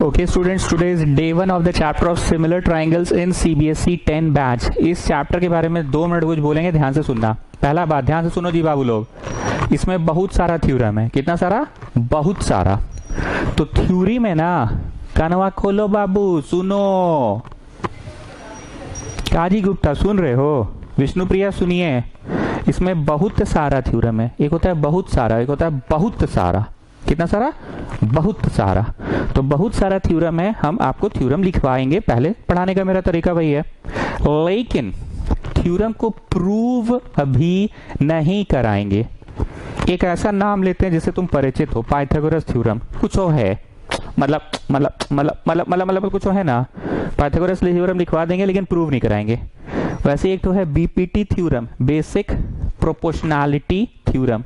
Okay students, today is day 1 of the chapter of similar triangles in CBSE 10 batch. इस chapter के बारे में 2 minute कुछ बोलेंगे, ध्यान से सुनना। पहला बात, ध्यान से सुनो जी बाबू लोग, इसमें बहुत सारा थ्योरम है। कितना सारा? बहुत सारा। तो थ्योरी में ना कानवा खोलो बाबू, सुनो। काजी गुप्ता सुन रहे हो? विष्णुप्रिया सुनिए, इसमें बहुत सारा थ्योरम है। एक होता है बहुत सारा, एक होता है बहुत सारा। कितना सारा? बहुत सारा। तो बहुत सारा थ्योरम है, हम आपको थ्योरम लिखवाएंगे। पहले पढ़ाने का मेरा तरीका वही है, लेकिन थ्योरम को प्रूव अभी नहीं कराएंगे। एक ऐसा नाम लेते हैं जिससे तुम परिचित हो, पाइथागोरस थ्योरम। कुछ हो है, मतलब कुछ है ना। पाइथागोरस थ्योरम लिखवा देंगे लेकिन प्रूव नहीं कराएंगे। वैसे एक तो है BPT theorem, basic proportionality theorem,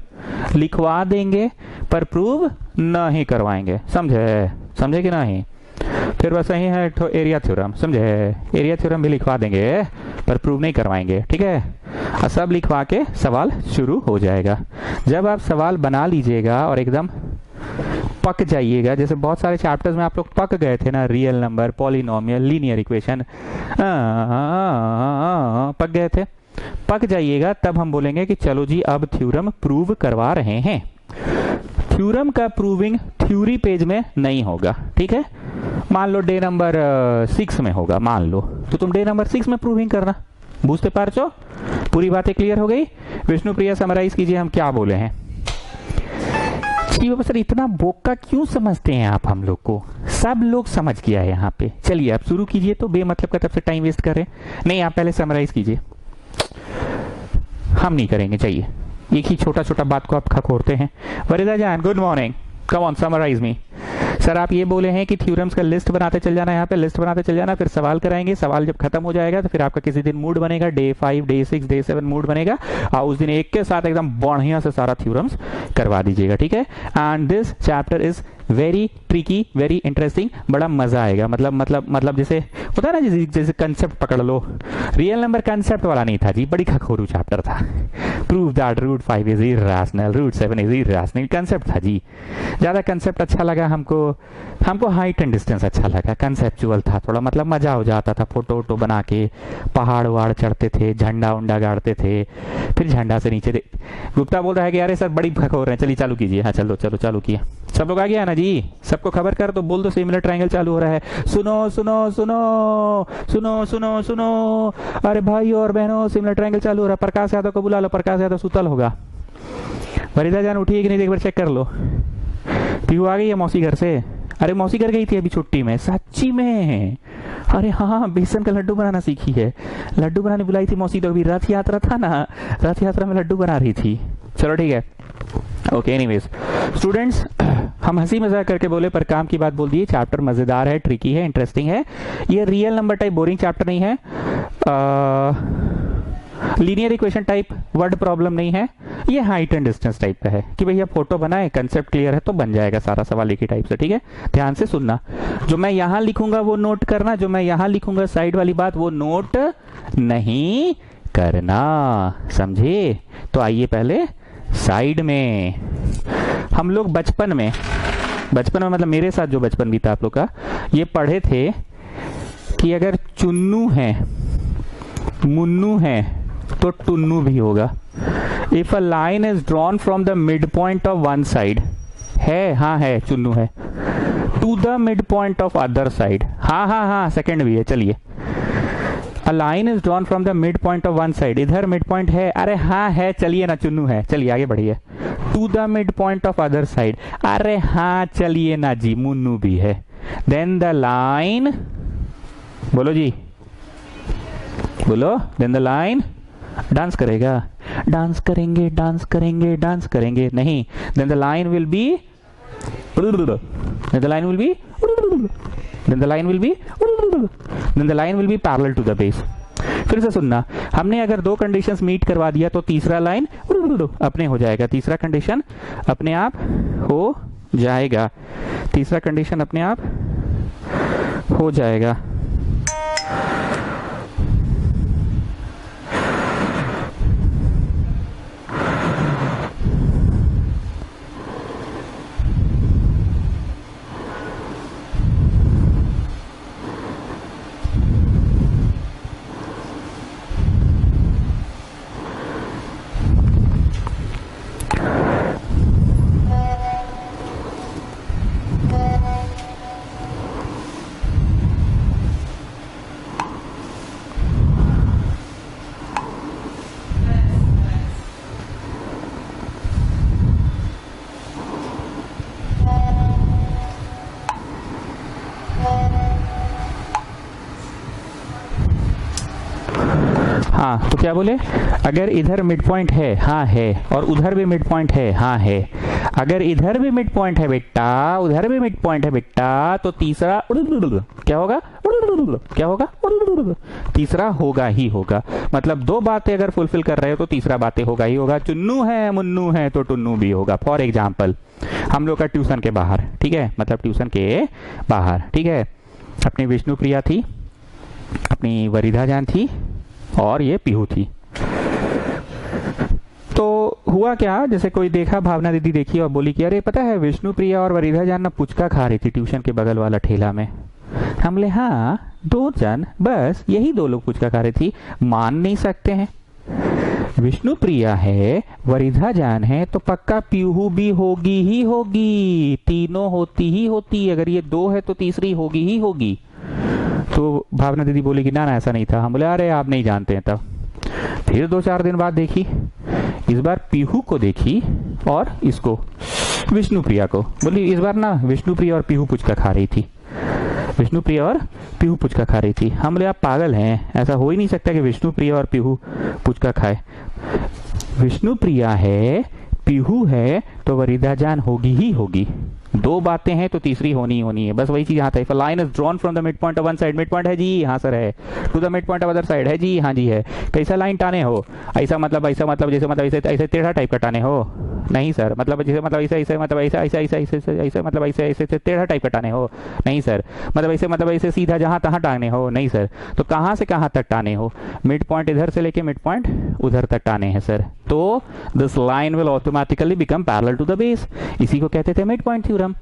लिखवा देंगे पर प्रूव नहीं करवाएंगे। समझे? समझे कि नहीं? फिर वैसे ही है तो एरिया थ्योरम, समझे? एरिया थ्योरम भी लिखवा देंगे पर प्रूव नहीं करवाएंगे। ठीक है, सब लिखवा के सवाल शुरू हो जाएगा। जब आप सवाल बना लीजिएगा और एकदम पक जाइएगा, जैसे बहुत सारे चैप्टर्स में आप लोग पक गए थे ना, real number, polynomial, linear equation, पक गए थे, पक जाइएगा, तब हम बोलेंगे कि चलो जी अब थ्योरम प्रूव करवा रहे हैं। थ्योरम का प्रूविंग थ्योरी पेज में नहीं होगा, ठीक है? मान लो डे नंबर 6 में होगा, मान लो, तो तुम डे नंबर 6 में प्रूविंग करना। बूझते पारचो? पूरी बातें क्लियर हो गई? विष्णुप्रिया समराइज कीजिए हम क्या बोले हैं। सर इतना बोका क्यों समझते हैं आप हम लोग को? सब लोग समझ गया है यहाँ पे। चलिए आप शुरू कीजिए, तो बेमतलब का तब से टाइम वेस्ट करें नहीं, आप पहले समराइज कीजिए। हम नहीं करेंगे, चाहिए एक ही छोटा छोटा बात को आप खखोरते हैं। वरिदा जान, good morning, come on summarize me. Sir आप ये बोले हैं कि थ्योरम्स का लिस्ट बनाते चल जाना, यहाँ पे लिस्ट बनाते चल जाना, फिर सवाल कराएंगे। सवाल जब खत्म हो जाएगा तो फिर आपका किसी दिन मूड बनेगा, डे 5, डे 6, डे 7 मूड बनेगा, और उस दिन एक के साथ एकदम बढ़िया से सारा थ्योरम्स करवा दीजिएगा, ठीक है? And this chapter is very tricky, very interesting, बड़ा मजा आएगा। मतलब जैसे होता है ना, जैसे कंसेप्ट पकड़ लो। रियल नंबर कंसेप्ट वाला नहीं था जी, बड़ी खखोरू चैप्टर था। Prove that root 5 is irrational, root 7 is irrational, concept था जी। ज्यादा कंसेप्ट अच्छा लगा हमको हाइट एंड डिस्टेंस अच्छा लगा, कंसेप्चुअल था थोड़ा, मतलब मजा हो जाता था। फोटो वोटो बना के पहाड़ वहाड़ चढ़ते थे, झंडा उंडा गाड़ते थे, फिर झंडा से नीचे गुप्ता बोल रहा है कि अरे सर बड़ी खखोर रहे हैं, चलिए चालू कीजिए। हाँ चलो चलो चालू किया। सब लोग आ गया ना जी? सबको खबर कर तो बोल दो सिमिलर ट्रायंगल चालू हो रहा है। सुनो सुनो सुनो सुनो सुनो सुनो, अरे भाई और बहनों, सिमिलर ट्रायंगल चालू हो रहा है। प्रकाश यादव को बुला लो, प्रकाश यादव सुतल होगा। वरिदा जान उठी है कि नहीं, एक बार चेक कर लो। पीहू आ गई है मौसी घर से? अरे मौसी घर गई थी अभी छुट्टी में, सच्ची में। अरे हाँ, बेसन का लड्डू बनाना सीखी है, लड्डू बनाने बुलाई थी मौसी। तो अभी रथ यात्रा था ना, रथ यात्रा में लड्डू बना रही थी। चलो ठीक है, ओके। एनीवेज स्टूडेंट्स, हम हंसी मजाक करके बोले पर काम की बात बोल दी। चैप्टर मजेदार है, ट्रिकी है, इंटरेस्टिंग है। ये real number type boring chapter नहीं है, linear equation type word problem नहीं है। ये हाइट एंड डिस्टेंस टाइप का है कि भैया फोटो बनाए, कंसेप्ट क्लियर है तो बन जाएगा सारा सवाल एक ही टाइप से, ठीक है? ध्यान से सुनना, जो मैं यहां लिखूंगा वो नोट करना, जो मैं यहां लिखूंगा साइड वाली बात वो नोट नहीं करना, समझे? तो आइए पहले साइड में। हम लोग बचपन में मतलब मेरे साथ जो बचपन बीता आप लोग का, ये पढ़े थे कि अगर चुन्नू है, मुन्नू है, तो टुन्नू भी होगा। If a line is drawn from the mid point of one side, है, हाँ है, चुन्नू है, to the mid point of other side, हाँ सेकंड भी है। चलिए, a line is drawn from the mid point of one side, इधर mid point है, अरे हाँ है, चलिए ना, चुन्नू है। चलिए आगे बढ़िए। To the mid point of other side, अरे हाँ चलिए ना जी, मुन्नू भी है। देन द लाइन, बोलो जी, बोलो। देन द लाइन, डांस करेगा, डांस करेंगे, डांस करेंगे, डांस करेंगे, नहीं। Then the line will be, then the line will be, then the line will be, then the line will be parallel to the base. फिर से सुनना, हमने अगर 2 कंडीशंस मीट करवा दिया तो तीसरा लाइन अपने हो जाएगा, तीसरा कंडीशन अपने आप हो जाएगा, तीसरा कंडीशन अपने आप हो जाएगा। हाँ, तो क्या बोले, अगर इधर मिड पॉइंट है, हाँ है, और उधर भी मिड पॉइंट है, हाँ है, अगर इधर भी मिड पॉइंट है बेटा, उधर भी मिड पॉइंट है बेटा, तो तीसरा क्या होगा, क्या होगा, तीसरा होगा ही होगा। मतलब दो बातें अगर फुलफिल कर रहे हो तो तीसरा बातें होगा ही होगा। चुन्नू है मुन्नू है तो टुन्नू भी होगा। फॉर एग्जाम्पल हम लोग का ट्यूशन के बाहर, ठीक है, मतलब ट्यूशन के बाहर, ठीक है, अपनी विष्णु प्रिया थी, अपनी वरिधा जान थी, और ये पीहू थी। तो हुआ क्या, जैसे कोई देखा, भावना दीदी देखी और बोली कि अरे पता है विष्णु प्रिया और वरिधा जान ना पुचका खा रही थी ट्यूशन के बगल वाला ठेला में। हम ले हाँ, दो जन, बस यही दो लोग पुचका खा रही थी, मान नहीं सकते हैं। विष्णु प्रिया है, वरिधा जान है, तो पक्का पीहू भी होगी ही होगी, तीनों होती ही होती, अगर ये दो है तो तीसरी होगी ही होगी। तो भावना दीदी बोली कि ना ना ऐसा नहीं था। हम बोले अरे आप नहीं जानते हैं। तब फिर 2-4 दिन बाद देखी, इस बार पीहू को देखी और इसको विष्णु प्रिया को, बोली इस बार ना विष्णु प्रिया और पीहू पुचका खा रही थी, विष्णु प्रिया और पीहू पुचका खा रही थी। हम बोले आप पागल हैं, ऐसा हो ही नहीं सकता कि विष्णु प्रिया और पीहू पुचका खाए। विष्णु प्रिया है, पीहू है, तो वरिधा जान होगी ही होगी। दो बातें हैं तो तीसरी होनी ही होनी है, बस वही चीज यहाँ था। If a line is drawn from the mid point of one side, mid point है जी, हाँ सर है, to the mid point of other side है जी, हाँ जी है। कैसा लाइन टाने हो, ऐसा मतलब जैसे मतलब ऐसे टेढ़ा टाइप का टाने हो, नहीं सर, मतलब जैसे मतलब ऐसे मतलब ऐसे मतलब ऐसे टेढ़ा टाइप का टाने हो, नहीं सर, मतलब ऐसे सीधा जहां तहां टाने हो, नहीं सर। तो कहां से कहां तक टाने हो, मिड पॉइंट इधर से लेके मिड पॉइंट उधर तक टाने हैं सर। तो this line will automatically become parallel to the base. इसी को कहते थे मिड पॉइंट थ्योरम।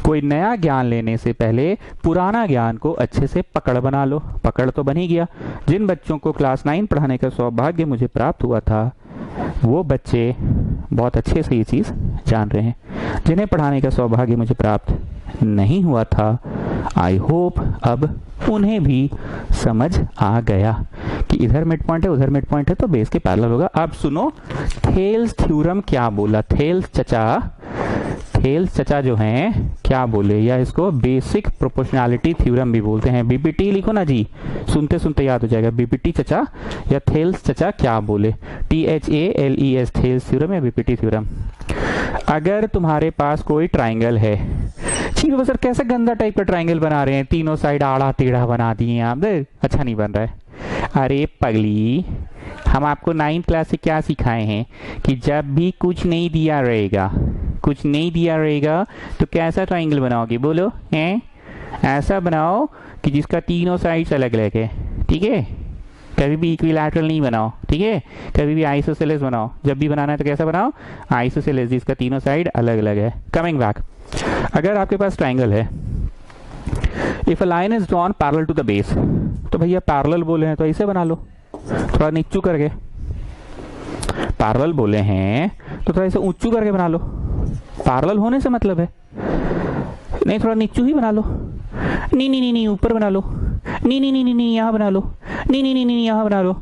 कोई नया ज्ञान लेने से पहले पुराना ज्ञान को अच्छे से पकड़ बना लो। पकड़ तो बन ही गया। जिन बच्चों को क्लास 9 पढ़ाने का सौभाग्य मुझे प्राप्त हुआ था, वो बच्चे बहुत अच्छे से ये चीज जान रहे हैं। जिन्हें पढ़ाने का सौभाग्य मुझे प्राप्त नहीं हुआ था, आई होप अब उन्हें भी समझ आ गया कि इधर मिड पॉइंट है, उधर मिड पॉइंट है, तो बेस के पैरेलल होगा। अब सुनो, थेल्स थ्योरम क्या बोला। थेल्स चचा जो हैं क्या बोले, या इसको बेसिक प्रोपोर्शनैलिटी थ्योरम भी बोलते हैं। बीपीटी लिखो ना जी, सुनते सुनते याद हो जाएगा। बीपीटी चचा या थेल्स चचा क्या बोले, THALES, थेल्स थ्योरम या बीपीटी थ्योरम। अगर तुम्हारे पास कोई ट्राइंगल है, ठीक है सर कैसे गंदा टाइप का ट्राइंगल बना रहे हैं, तीनों साइड आड़ा टेढ़ा बना दिए आप, अच्छा नहीं बन रहा है। अरे पगली, हम आपको 9th क्लास से क्या सिखाए हैं कि जब भी कुछ नहीं दिया रहेगा तो कैसा ट्राइंगल बनाओगे, बोलो हैं, ऐसा बनाओ कि जिसका तीनों साइड्स अलग अलग है, ठीक है। कभी भी इक्विलैटरल नहीं बनाओ, ठीक है। कभी भी आइसोसेलेस बनाओ, जब भी बनाना है तो कैसा बनाओ, आइसोसेलेस, जिसका तीनों साइड अलग अलग है। कमिंग बैक, अगर आपके पास ट्राइंगल है, if a line is drawn parallel to the base, तो भैया पैरेलल बोले हैं तो ऐसे बना लो, थोड़ा नीचू करके। पैरेलल बोले हैं तो थोड़ा ऐसे ऊंचू करके बना लो। पैरेलल होने से मतलब है, नहीं थोड़ा नीचू ही बना लो। नहीं ऊपर बना लो। नहीं यहाँ बना लो। नहीं यहाँ बना लो।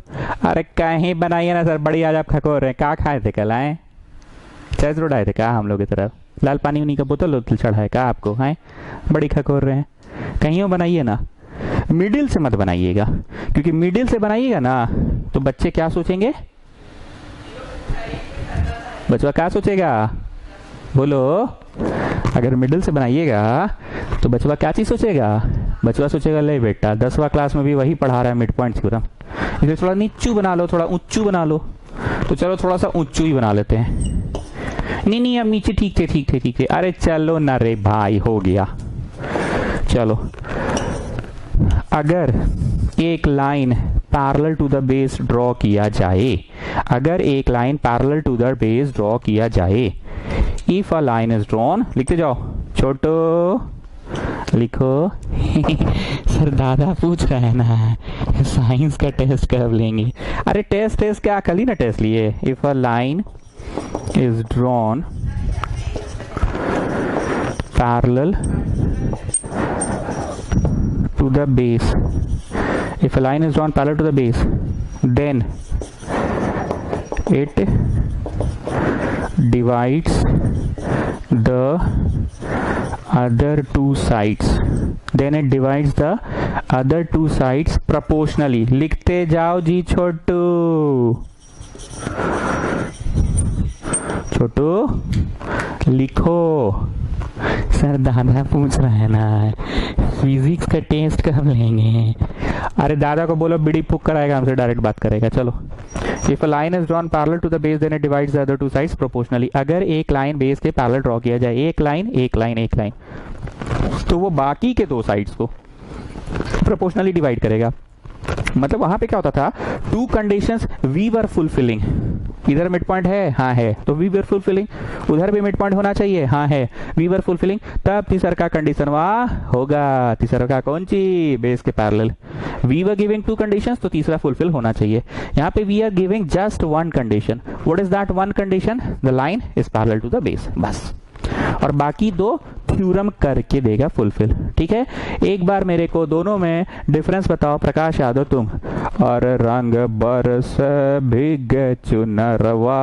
अरे कहीं बनाइए ना सर, बड़ी आज आप खकोर रहे हैं। क्या खाए थे कल, आए चैस रोड आए थे क्या हम लोग की तरफ, लाल पानी उन्हीं का बोतल चढ़ा है क्या आपको, हैं बड़ी खकोर रहे हैं। कहीं बनाइए ना, मिडिल से मत बनाइएगा, क्योंकि मिडिल से बनाइएगा ना तो बच्चे क्या सोचेंगे, बच्चा क्या सोचेगा, बोलो। अगर मिडिल से बनाइएगा तो बच्चा क्या चीज सोचेगा, बच्चा सोचेगा ले बेटा 10वां क्लास में भी वही पढ़ा रहा है मिड पॉइंट थ्योरम, इसलिए थोड़ा नीचू बना लो, थोड़ा ऊंचू बना लो। तो चलो थोड़ा सा ऊंचू ही बना लेते हैं। नहीं अब नीचे ठीक थे। अरे चलो ना रे भाई, हो गया। चलो, अगर एक line parallel to the base draw किया जाए, अगर एक line parallel to the base draw किया जाए, if a line is drawn, लिखते जाओ, छोटो लिखो। सर दादा पूछ रहा है ना, साइंस का टेस्ट कब लेंगे। अरे टेस्ट क्या, कल ही ना टेस्ट लिए। If a line is drawn parallel to the base, if a line is drawn parallel to the base, then it divides the other two sides, then it divides the other two sides proportionally। लिखते जाओ जी छोटू, छोटू लिखो। Sir दादा पूछ रहा है ना, physics का test कब लेंगे? अरे दादा को बोलो बीड़ी फूक कराएगा, हमसे डायरेक्ट बात करेगा। चलो, if a line is drawn parallel to the base then it divides the other two sides proportionally. अगर एक लाइन बेस के पैरेलल ड्रॉ किया जाए, एक लाइन एक लाइन एक लाइन, तो वो बाकी के दो साइड्स को प्रोपोर्शनली डिवाइड करेगा। मतलब वहां पे क्या होता था, two conditions we were fulfilling. इधर मिड पॉइंट है, हाँ है, तो वी वर फुलफिलिंग। उधर भी मिड पॉइंट होना चाहिए, हाँ है, वी वर फुलफिलिंग। तब तीसरा का कंडीशन वहां होगा। तीसरा का कौन सी? बेस के parallel. We were giving two conditions, तो तीसरा फुलफिल होना चाहिए। यहाँ पे we are giving just one condition. What is that one condition? The line is parallel to the base, बस। और बाकी दो थ्योरम करके देगा फुलफिल। ठीक है, एक बार मेरे को दोनों में डिफरेंस बताओ। प्रकाश यादव तुम। और रंग बरस भीग चुनरवा।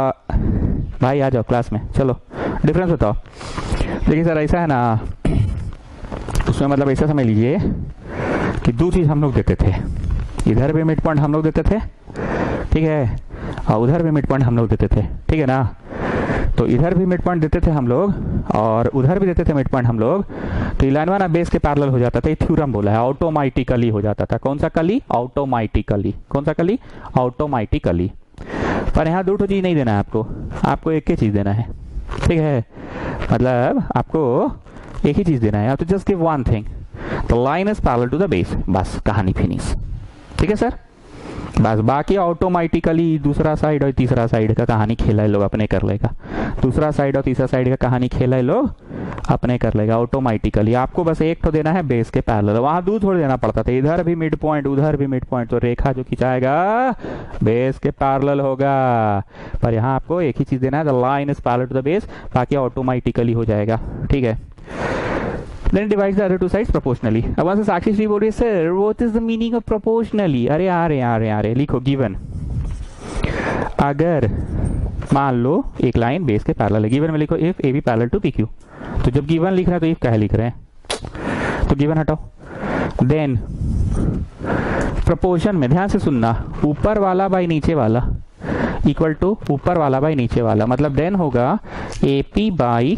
भाई आ जाओ क्लास में, चलो डिफरेंस बताओ। देखिए सर ऐसा है ना, उसमें मतलब ऐसा समझ लीजिए कि दो चीज हम लोग देते थे। इधर भी मिड पॉइंट हम लोग देते थे, ठीक है, और उधर भी मिड पॉइंट हम लोग देते थे, ठीक है ना। तो इधर भी मिड पॉइंट देते थे हम लोग और उधर भी देते थे मिड पॉइंट हम लोग। तो लाइन वन बेस के पैरेलल हो जाता था। ये थ्योरम बोला है, ऑटोमेटिकली हो जाता था। कौन सा कली? ऑटोमेटिकली। कौन सा कली? ऑटोमेटिकली। पर यहाँ दो चीज नहीं देना है आपको, आपको एक ही चीज देना है, ठीक है। मतलब आपको एक ही चीज देना है, तो just give one thing, the line is parallel to the base, बस कहानी फिनिश। ठीक है सर, बस। बाकी ऑटोमेटिकली दूसरा साइड और तीसरा साइड का कहानी खेला है लोग अपने कर लेगा। दूसरा साइड और तीसरा साइड का कहानी खेला है लोग अपने कर लेगा ऑटोमेटिकली। आपको बस एक तो देना है बेस के पैरेलल, वहां दूर थोड़ी देना पड़ता था। इधर भी मिड पॉइंट उधर भी मिड पॉइंट, तो रेखा जो खिंचाएगा बेस के पैरेलल होगा। पर यहाँ आपको एक ही चीज देना है, the line is parallel to the base, बाकी ऑटोमेटिकली हो जाएगा। ठीक है, then divides the other two sides proportionally। अब वहां से साक्षी श्री बोल रही है sir what is the meaning of proportionally? अरे यार लिखो गिवन। अगर मान लो एक लाइन बेस के पैरेलल है, गिवन में लिखो if A B parallel to P Q. तो जब गिवन लिख रहे हैं तो इफ काहे लिख रहे हैं? तो गिवन हटाओ। देन प्रोपोर्शन में ध्यान से सुनना, ऊपर वाला बाई नीचे वाला इक्वल टू ऊपर वाला बाई नीचे वाला, मतलब देन होगा A P by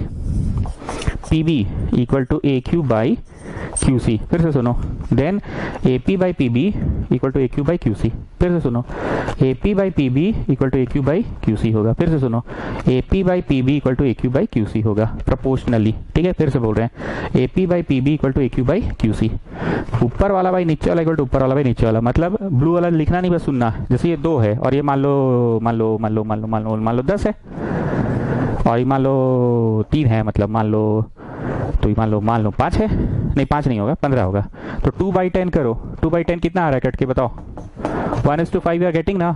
P B equal to A Q by Q C. फिर से सुनो, then A P by P B equal to A Q by Q C. फिर से सुनो, A P by P B equal to A Q by Q C होगा। फिर से सुनो, A P by P B equal to A Q by Q C होगा proportionally. ठीक है, फिर से बोल रहे हैं A P by P B equal to A Q by Q C. ऊपर वाला बाई नीचे वाला इक्वल टू ऊपर वाला बाई नीचे वाला, मतलब ब्लू वाला लिखना नहीं, बस सुनना। जैसे ये 2 है और ये मान लो 10 है, और ये मान लो 3 है, मतलब मान लो 5 है, नहीं 5 नहीं होगा, 15 होगा। तो 2/10 करो, 2/10 कितना आ रहा है कट के बताओ? 1:5 या गेटिंग ना।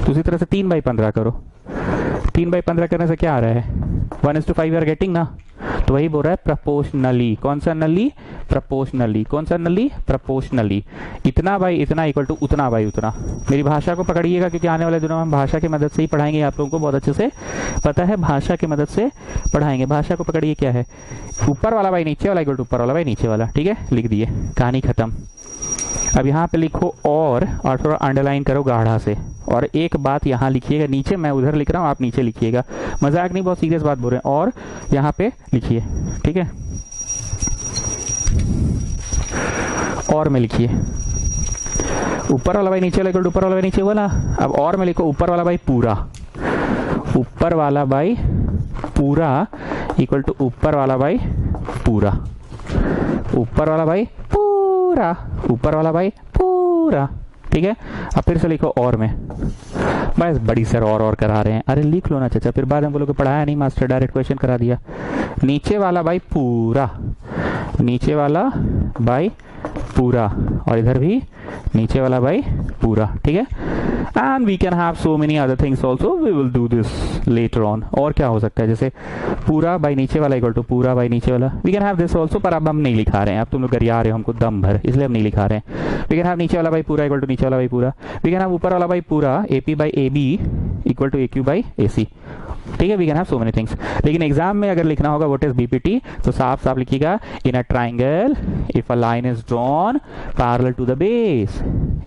तो उसी तरह से 3/15 करो, 3/15 करने से क्या आ रहा है? 1:5 या गेटिंग ना। तो वही बोल रहा है प्रोपोर्शनली। कौन सा नली? प्रोपोर्शनली। कौन सा नली? प्रोपोर्शनली। इतना बाई इतना इक्वल टू उतना बाई उतना। मेरी भाषा को पकड़िएगा, क्योंकि आने वाले दिनों में हम भाषा की मदद से ही पढ़ाएंगे। आप लोगों को बहुत अच्छे से पता है, भाषा की मदद से पढ़ाएंगे। भाषा को पकड़िए, क्या है? ऊपर वाला बाई नीचे वाला इक्वल टू ऊपर वाला बाई नीचे वाला। ठीक है, लिख दिए, कहानी खत्म। अब यहाँ पे लिखो और थोड़ा अंडरलाइन करो गाढ़ा से, और एक बात यहाँ लिखिएगा नीचे। मैं उधर लिख रहा हूँ, आप नीचे लिखिएगा, मजाक नहीं, बहुत सीरियस बात बोल रहे हैं। और यहाँ पे लिखिए, ठीक है, और में लिखिए ऊपर वाला बाई नीचे वाला इक्वल टू ऊपर वाला बाई नीचे वाला। अब और में लिखो ऊपर वाला बाई पूरा, ऊपर वाला बाई पूरा इक्वल टू ऊपर वाला बाई पूरा, ऊपर वाला बाई पूरा, ऊपर वाला बाई पूरा। ठीक है, अब फिर से लिखो और में। बस बड़ी सर और करा रहे हैं। अरे लिख लो ना चाचा, फिर बाद में बोलोगे पढ़ाया नहीं मास्टर, डायरेक्ट क्वेश्चन करा दिया। नीचे वाला बाई पूरा, नीचे वाला बाई पूरा, और इधर भी नीचे वाला बाई पूरा। ठीक है, and we can have so many other things also, we will do this later on. और क्या हो सकता है, जैसे पूरा बाई नीचे वाला इक्वल टू पूरा बाई नीचे वाला, we can have this also. पर अब हम नहीं लिखा रहे हैं, अब तुम लोग गरिया रहे हो हमको दम भर, इसलिए हम नहीं लिखा रहे हैं। वी कैन हैव नीचे वाला बाई पूरा इक्वल टू नीचे वाला बाई पूरा, वी कैन हैव ऊपर वाला बाई पूरा A P by A B equal to A Q by A C. ठीक है, we can have so many things. लेकिन एग्जाम में अगर लिखना होगा व्हाट इज बीपीटी, तो साफ साफ लिखिएगा in a triangle if a line is drawn parallel to the base,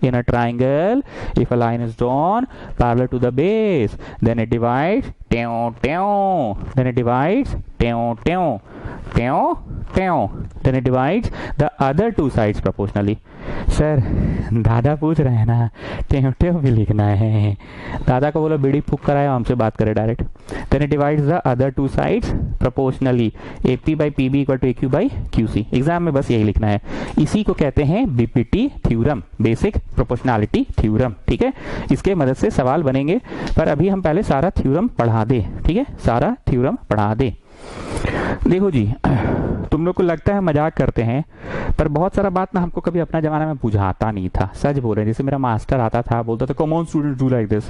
in a triangle, if a line is drawn parallel to the base, then it divides then it divides then it divides the other two sides proportionally. Sir दादा पूछ रहे हैं ना, टेव भी लिखना है। दादा को बोलो बीड़ी फूक कर आया, हमसे बात करे direct. Then it divides the other two sides proportionally, AP by PB equal to AQ by QC। Exam में बस यही लिखना है। इसी को कहते हैं BPT theorem, basic proportionality theorem. ठीक है, इसके मदद से सवाल बनेंगे, पर अभी हम पहले सारा थ्योरम पढ़ा दे। ठीक है, सारा थ्योरम पढ़ा दे। देखो जी, तुम लोग को लगता है मजाक करते हैं, पर बहुत सारा बात ना हमको कभी अपना जमाना में बुझाता नहीं था। सच बोल रहे हैं, जैसे मेरा मास्टर आता था, बोलता था common student do like this,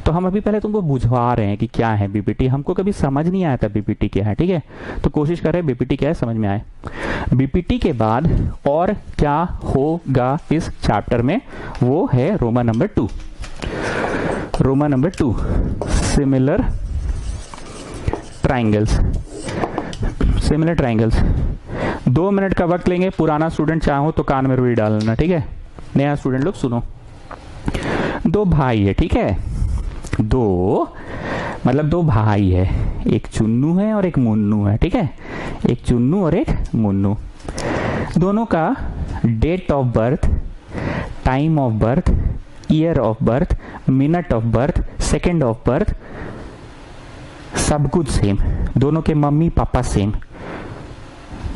तो हम अभी पहले तुमको बुझवा रहे हैं कि क्या है बीपीटी। हमको कभी समझ नहीं आया था बीपीटी क्या है। ठीक है, तो कोशिश कर रहे हैं बीपीटी क्या है समझ में आए। बीपीटी के बाद और क्या होगा इस चैप्टर में, वो है Roman number 2। Roman number 2, similar triangles. Similar triangles 2 minute का वक्त लेंगे। पुराना स्टूडेंट चाहो तो कान में रुई डालना। ठीक है, नया स्टूडेंट लोग सुनो। 2 भाई है, ठीक है, 2 मतलब 2 भाई है, एक चुन्नू है और एक मुन्नू है। ठीक है, एक चुन्नू और एक मुन्नू, दोनों का date of birth, time of birth, year of birth, minute of birth, second of birth, सब कुछ सेम। दोनों के मम्मी पापा सेम,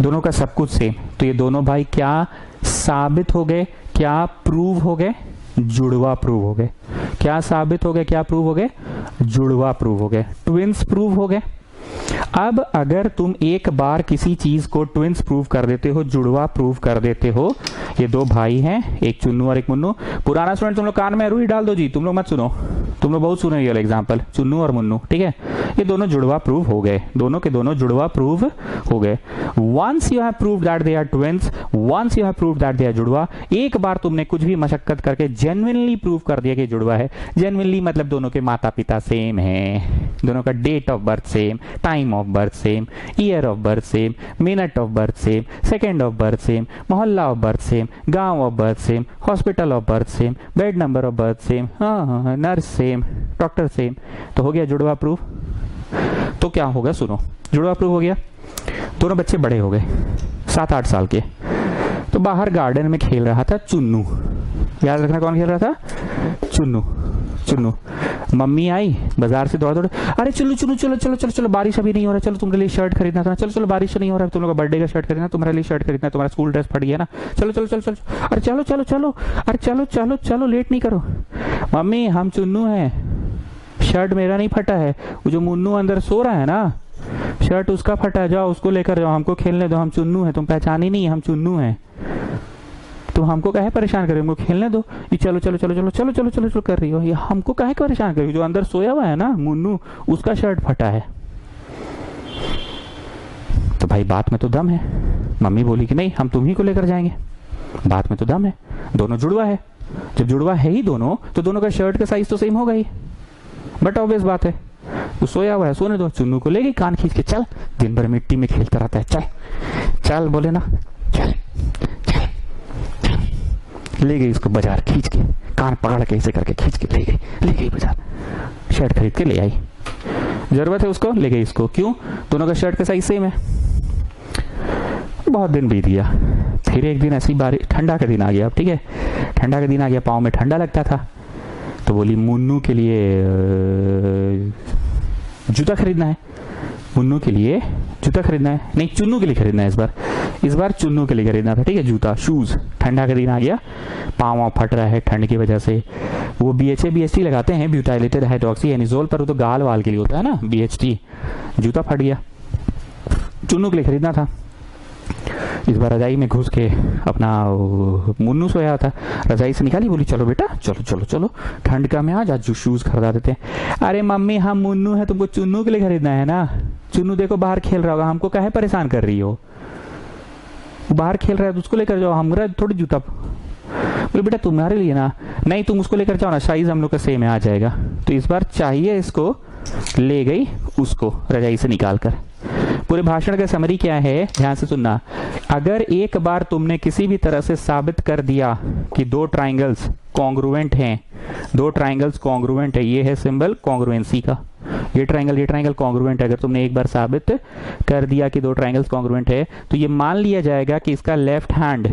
दोनों का सब कुछ सेम। तो ये दोनों भाई क्या साबित हो गए, क्या प्रूव हो गए, जुड़वा प्रूव हो गए। क्या साबित हो गए, क्या प्रूव हो गए, जुड़वा प्रूव हो गए, ट्विंस प्रूव हो गए। अब अगर तुम एक बार किसी चीज को ट्विंस प्रूव कर देते हो, जुड़वा प्रूव कर देते हो, ये 2 भाई हैं, एक चुन्नू और एक मुन्नू। पुराना स्टूडेंट तुम लोग कान में रुई डाल दो जी, तुम लोग मत सुनो, तुम लोग बहुत सुने ये वाला एग्जाम्पल, चुन्नू और मुन्नू। ठीक है, ये दोनों जुड़वा प्रूव हो गए, दोनों के दोनों जुड़वा प्रूव हो गए। Once you have proved that they are twins, once you have proved that they are जुड़वा, एक बार तुमने कुछ भी मशक्कत करके जेन्युइनली प्रूव कर दिया कि जुड़वा है। जेन्युइनली मतलब दोनों के माता पिता सेम है, दोनों का date of birth same, time of birth same, year of birth same, minute of birth same, second of birth same, मोहल्ला ऑफ बर्थ सेम, गांव of birth same, hospital of birth same, bed number of birth same, हाँ nurse same, doctor same. तो हो गया जुड़वा proof. तो क्या होगा सुनो, जुड़वा प्रूफ हो गया। दोनों बच्चे बड़े हो गए, 7-8 साल के। तो बाहर गार्डन में खेल रहा था चुन्नू, याद रखना कौन खेल रहा था, चुन्नू। चुन्नू, मम्मी आई बाजार से दौड़ दौड़, अरे चलो चलो चलो चलो चलो चलो, बारिश अभी नहीं हो रहा, चलो तुम्हारे लिए शर्ट खरीदना था, चलो चलो बारिश नहीं हो रहा, तुम लोग का बर्थडे का शर्ट खरीदना, तुम्हारे लिए शर्ट खरीदना, तुम्हारा स्कूल ड्रेस फट गया ना, चलो चलो चलो चलो, अरे चलो चलो चलो, अरे चलो चलो चलो, लेट नहीं करो। मम्मी हम चुन्नू हैं, शर्ट मेरा नहीं फटा है, वो जो मुन्नू अंदर सो रहा है ना, शर्ट उसका फटा है, जाओ उसको लेकर जाओ, हमको खेलने दो, हम चुन्नू हैं, तुम पहचानी नहीं, हम चुन्नू हैं, तो हमको काहे परेशान कर रही हो, हमको खेलने दो। ये चलो चलो चलो चलो चलो चलो चलो चलो कर रही हो, ये हमको काहे परेशान कर रही हो, जो अंदर सोया हुआ है ना मुन्नू, उसका शर्ट फटा है। तो भाई बात में तो दम है। मम्मी बोली कि नहीं हम तुम्ही को लेकर जाएंगे, बात में तो दम है, दोनों जुड़वा है। जब जुड़वा है ही दोनों, तो दोनों का शर्ट का साइज तो सेम होगा ही, बट ऑब्वियस बात है, तो सोया हुआ है, सोने दो। चुन्नू को ले गई कान खींच के, चल दिन भर मिट्टी में खेलता रहता है, चल चल, बोले ना चल, ले गई उसको बाजार, खींच के कान पकड़ के ऐसे करके खींच के ले गई बाजार, शर्ट खरीद के ले आई। जरूरत है उसको, ले गई इसको, क्यों, दोनों का शर्ट का साइज सेम है। बहुत दिन बीत गया, फिर एक दिन ऐसी बारिश, ठंडा का दिन आ गया, अब ठीक है, ठंडा का दिन आ गया, पाँव में ठंडा लगता था, तो बोली मुन्नू के लिए जूता खरीदना है, मुन्नू के लिए जूता खरीदना है, नहीं चुन्नू के लिए खरीदना है, इस बार चुन्नू के लिए खरीदना था, ठीक है, जूता, शूज। ठंडा का दिन आ गया, पाँव फट रहा है ठंड की वजह से, वो BHA BHT लगाते हैं, ब्यूटाइलेटेड हाइड्रोक्सी एनिजोल, पर वो तो गाल वाल के लिए होता है ना BHT। जूता फट गया, चुन्नू के लिए खरीदना था। इस बार रजाई में घुस के अपना मुन्नू सोया था, रजाई से निकाली, बोली चलो बेटा चलो चलो चलो, ठंड का में आज शूज खरीदा देते हैं। अरे मम्मी हम मुन्नू है, तुमको चुन्नू के लिए खरीदना है ना, चुन्नू देखो बाहर खेल रहा होगा, हमको काहे परेशान कर रही हो, बाहर खेल रहा है तो उसको लेकर जाओ, हमारा थोड़ी जूता। बोले बेटा तुम्हारे लिए ना, नहीं तुम उसको लेकर जाओ ना, साइज हम लोग का सेम है, आ जाएगा। तो इस बार चाहिए इसको, ले गई उसको रजाई से निकाल कर, पूरे भाषण का समरी क्या है, ध्यान से सुनना। अगर एक बार तुमने किसी भी तरह से साबित कर दिया कि दो ट्राइंगल्स कॉन्ग्रुएंट हैं, दो ट्राइंगल्स कॉन्ग्रुएंट है, ये है सिंबल कॉन्ग्रुएंसी का, ये ट्राइंगल कॉन्ग्रुएंट है। अगर तुमने एक बार साबित कर दिया कि दो ट्राइंगल्स कॉन्ग्रुएंट है, तो ये मान लिया जाएगा कि इसका left hand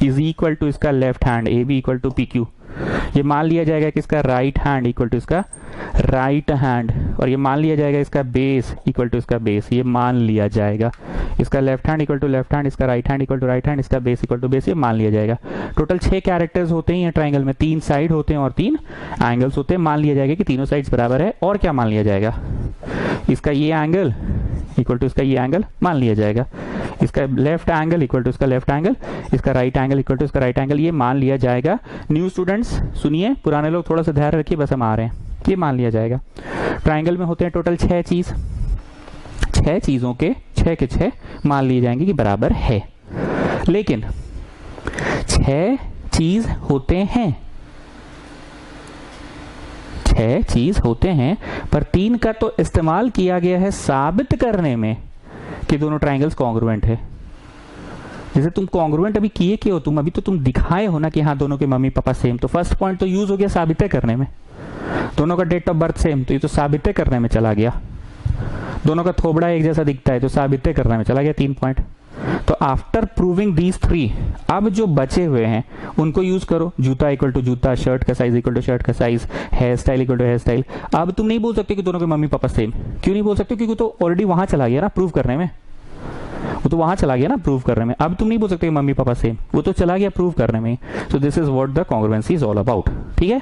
is equal to इसका left hand, A B equal to P Q. ये मान लिया जाएगा कि इसका राइट हैंड इक्वल टू इसका राइट हैंड, और ये मान लिया जाएगा इसका बेस इक्वल टू इसका बेस, ये मान लिया जाएगा इसका left hand equal to left hand, इसका right hand equal to right hand, इसका बेस इक्वल टू बेस, ये मान लिया जाएगा। टोटल 6 कैरेक्टर्स होते हैं ये ट्राइंगल में, 3 साइड होते हैं और 3 एंगल्स होते हैं। मान लिया जाएगा कि तीनों साइड्स बराबर है। और क्या मान लिया जाएगा, इसका ये एंगल इक्वल टू इसका ये एंगल मान लिया जाएगा, इसका लेफ्ट एंगल इक्वल टू इसका लेफ्ट एंगल, इसका राइट एंगल इक्वल टू इसका राइट एंगल, ये मान लिया जाएगा। न्यू स्टूडेंट्स सुनिए, पुराने लोग थोड़ा सा ध्यान रखिए, बस हम आ रहे हैं, ये मान लिया जाएगा। ट्राइंगल में होते हैं टोटल 6 चीज, 6 चीजों के 6 के 6 मान लिए जाएंगे कि बराबर है। लेकिन 6 चीज होते हैं, 6 चीज होते हैं, पर 3 का तो इस्तेमाल किया गया है साबित करने में कि दोनों ट्राइंगल्स कॉन्ग्रुएंट है। जैसे तुम कॉन्ग्रुएंट अभी किए क्यों, तुम अभी तो तुम दिखाए हो ना कि हाँ दोनों के मम्मी पापा सेम, तो फर्स्ट पॉइंट तो यूज हो गया साबित करने में। दोनों का डेट ऑफ बर्थ सेम, तो ये तो साबित करने में चला गया। दोनों का थोबड़ा एक जैसा दिखता है, तो साबित करने में चला गया 3 पॉइंट। तो आफ्टर प्रूविंग दीज 3, अब जो बचे हुए हैं उनको यूज करो। जूता इक्वल टू जूता, शर्ट का साइज इक्वल टू शर्ट का size, hair style equal to hair style. अब तुम नहीं बोल सकते कि दोनों के मम्मी पापा सेम। क्यों नहीं बोल सकते, क्योंकि तो ऑलरेडी वहां चला गया ना प्रूव करने में, वो तो वहां चला गया ना प्रूव करने में। अब तुम नहीं बोल सकते मम्मी पापा सेम, वो तो चला गया प्रूव करने में। So this is what the congruency is all about. ठीक है,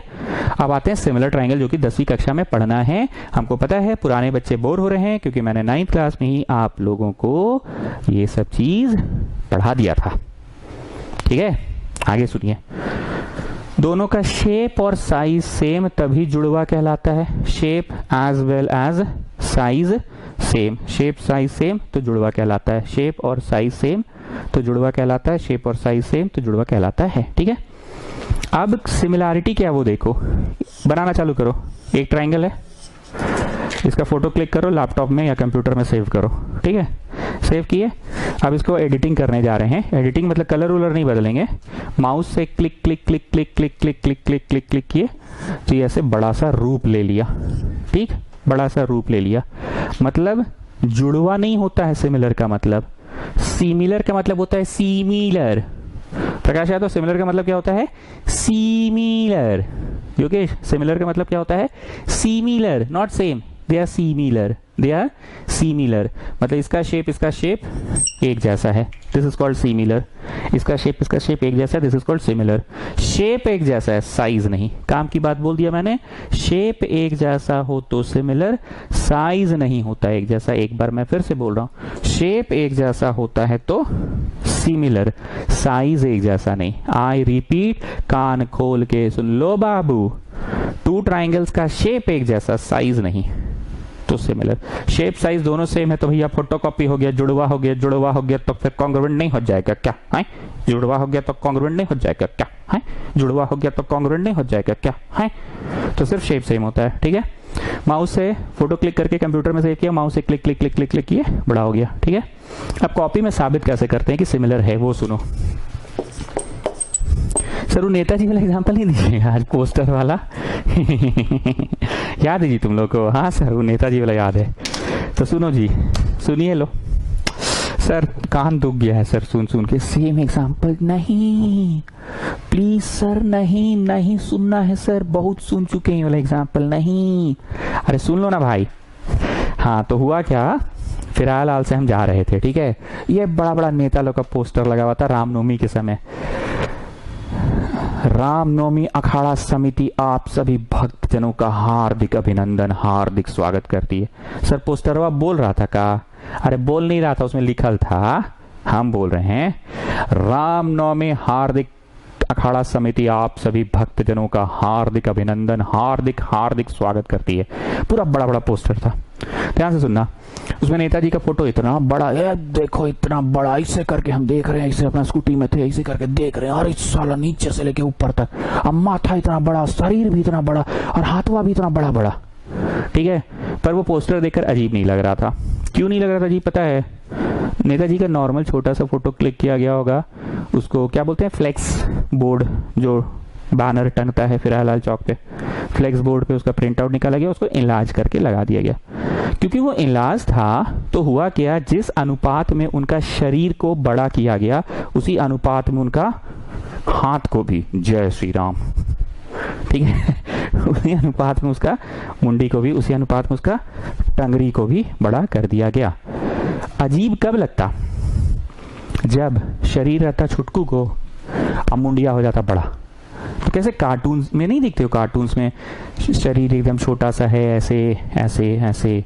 अब आते हैं सिमिलर ट्राइंगल, जो कि 10वीं कक्षा में पढ़ना है। हमको पता है पुराने बच्चे बोर हो रहे हैं, क्योंकि मैंने 9th क्लास में ही आप लोगों को ये सब चीज पढ़ा दिया था। ठीक है, आगे सुनिए। दोनों का शेप और साइज सेम तभी जुड़वा कहलाता है। Shape as well as size same, shape size same तो जुड़वा कहलाता है। शेप और साइज सेम तो जुड़वा कहलाता है, शेप और साइज सेम तो जुड़वा कहलाता है। ठीक है, अब सिमिलैरिटी क्या वो देखो, बनाना चालू करो। एक ट्राइंगल है, इसका फोटो क्लिक करो लैपटॉप में या कंप्यूटर में सेव करो। ठीक है, सेव किए। अब इसको एडिटिंग करने जा रहे हैं। एडिटिंग मतलब कलर वलर नहीं बदलेंगे, माउस से click click click click click click click click click click किए तो ये ऐसे बड़ा सा रूप ले लिया। ठीक, बड़ा सा रूप ले लिया, मतलब जुड़वा नहीं होता है सिमिलर का मतलब। सिमिलर का मतलब होता है सीमिलर। प्रकाश यादव, सिमिलर का मतलब क्या होता है, सीमिलर। योगेश, सिमिलर का मतलब क्या होता है, similar, not same, they are similar, they are similar. मतलब इसका शेप एक जैसा है, दिस इज कॉल्ड सीमिलर। इसका शेप एक जैसा है, this is called similar. Shape एक जैसा है, साइज नहीं। काम की बात बोल दिया मैंने, शेप एक जैसा हो तो सिमिलर, साइज नहीं होता एक जैसा। एक बार मैं फिर से बोल रहा हूं, शेप एक जैसा होता है तो सिमिलर, साइज एक जैसा नहीं। आई रिपीट, कान खोल के सुन लो बाबू, 2 ट्राइंगल्स का शेप एक जैसा, साइज नहीं तो सिमिलर। शेप साइज दोनों सेम है तो भैया फोटोकॉपी हो गया, जुड़वा हो गया। जुड़वा हो गया तो फिर कॉन्ग्रुएंट नहीं हो जाएगा क्या है? जुड़वा हो गया तो कॉन्ग्रुएंट नहीं हो जाएगा क्या है? जुड़वा हो गया तो कॉन्ग्रुएंट नहीं हो जाएगा क्या है? तो सिर्फ शेप सेम होता है। ठीक है, माउस से फोटो क्लिक करके कंप्यूटर में सेव किया, माउस से click click click click click किए, बड़ा हो गया। ठीक है, अब कॉपी में साबित कैसे करते हैं कि सिमिलर है वो सुनो। सर वो नेताजी वाला एग्जांपल ही दीजिए आज, पोस्टर वाला याद है जी तुम लोग को? हाँ सर, वो नेताजी वाला याद है। तो सुनो जी, सुनिए लो। सर कान दुख गया है सर सुन सुन के। सेम एग्जांपल नहीं, प्लीज सर, नहीं नहीं सुनना है सर, बहुत सुन चुके हैं वाला एग्जांपल नहीं। अरे सुन लो ना भाई। हाँ, तो हुआ क्या, फिरालाल से हम जा रहे थे। ठीक है, ये बड़ा बड़ा नेता लोग का पोस्टर लगा हुआ था रामनवमी के समय। रामनवमी अखाड़ा समिति आप सभी भक्तजनों का हार्दिक अभिनंदन, हार्दिक स्वागत करती है। सर पोस्टरवा बोल रहा था का? अरे बोल नहीं रहा था, उसमें लिखल था। हम बोल रहे हैं रामनवमी हार्दिक अखाड़ा समिति आप सभी भक्तजनों का हार्दिक अभिनंदन, हार्दिक हार्दिक स्वागत करती है। पूरा बड़ा बड़ा पोस्टर था, ध्यान से सुनना। उसमें नेताजी का फोटो इतना बड़ा, ये देखो इतना बड़ा, ऐसे करके हम देख रहे हैं, ऐसे अपना स्कूटी में थे, ऐसे करके देख रहे हैं, अरे साला नीचे से लेके ऊपर तक, अब माथा इतना बड़ा, शरीर भी इतना बड़ा और हाथवा भी इतना बड़ा बड़ा। ठीक है, पर वो पोस्टर देखकर अजीब नहीं लग रहा था। क्यों नहीं लग रहा था जी पता है? नेताजी का नॉर्मल छोटा सा फोटो क्लिक किया गया होगा, उसको क्या बोलते हैं, फ्लेक्स बोर्ड, जो बैनर टंगता है फिर लाल चौक पे, फ्लेक्स बोर्ड पे उसका प्रिंट आउट निकाला गया, उसको इलाज करके लगा दिया गया। क्योंकि वो इलाज था तो हुआ क्या, जिस अनुपात में उनका शरीर को बड़ा किया गया उसी अनुपात में उनका हाथ को भी, जय श्री राम, ठीक है, उसी अनुपात में उसका मुंडी को भी, उसी अनुपात में उसका टंगरी को भी बड़ा कर दिया गया। अजीब कब लगता? जब शरीर रहता छुटकू को, अब मुंडिया हो जाता बड़ा। तो कैसे कार्टून्स में नहीं दिखते हो, कार्टून्स में शरीर एकदम छोटा सा है, ऐसे ऐसे ऐसे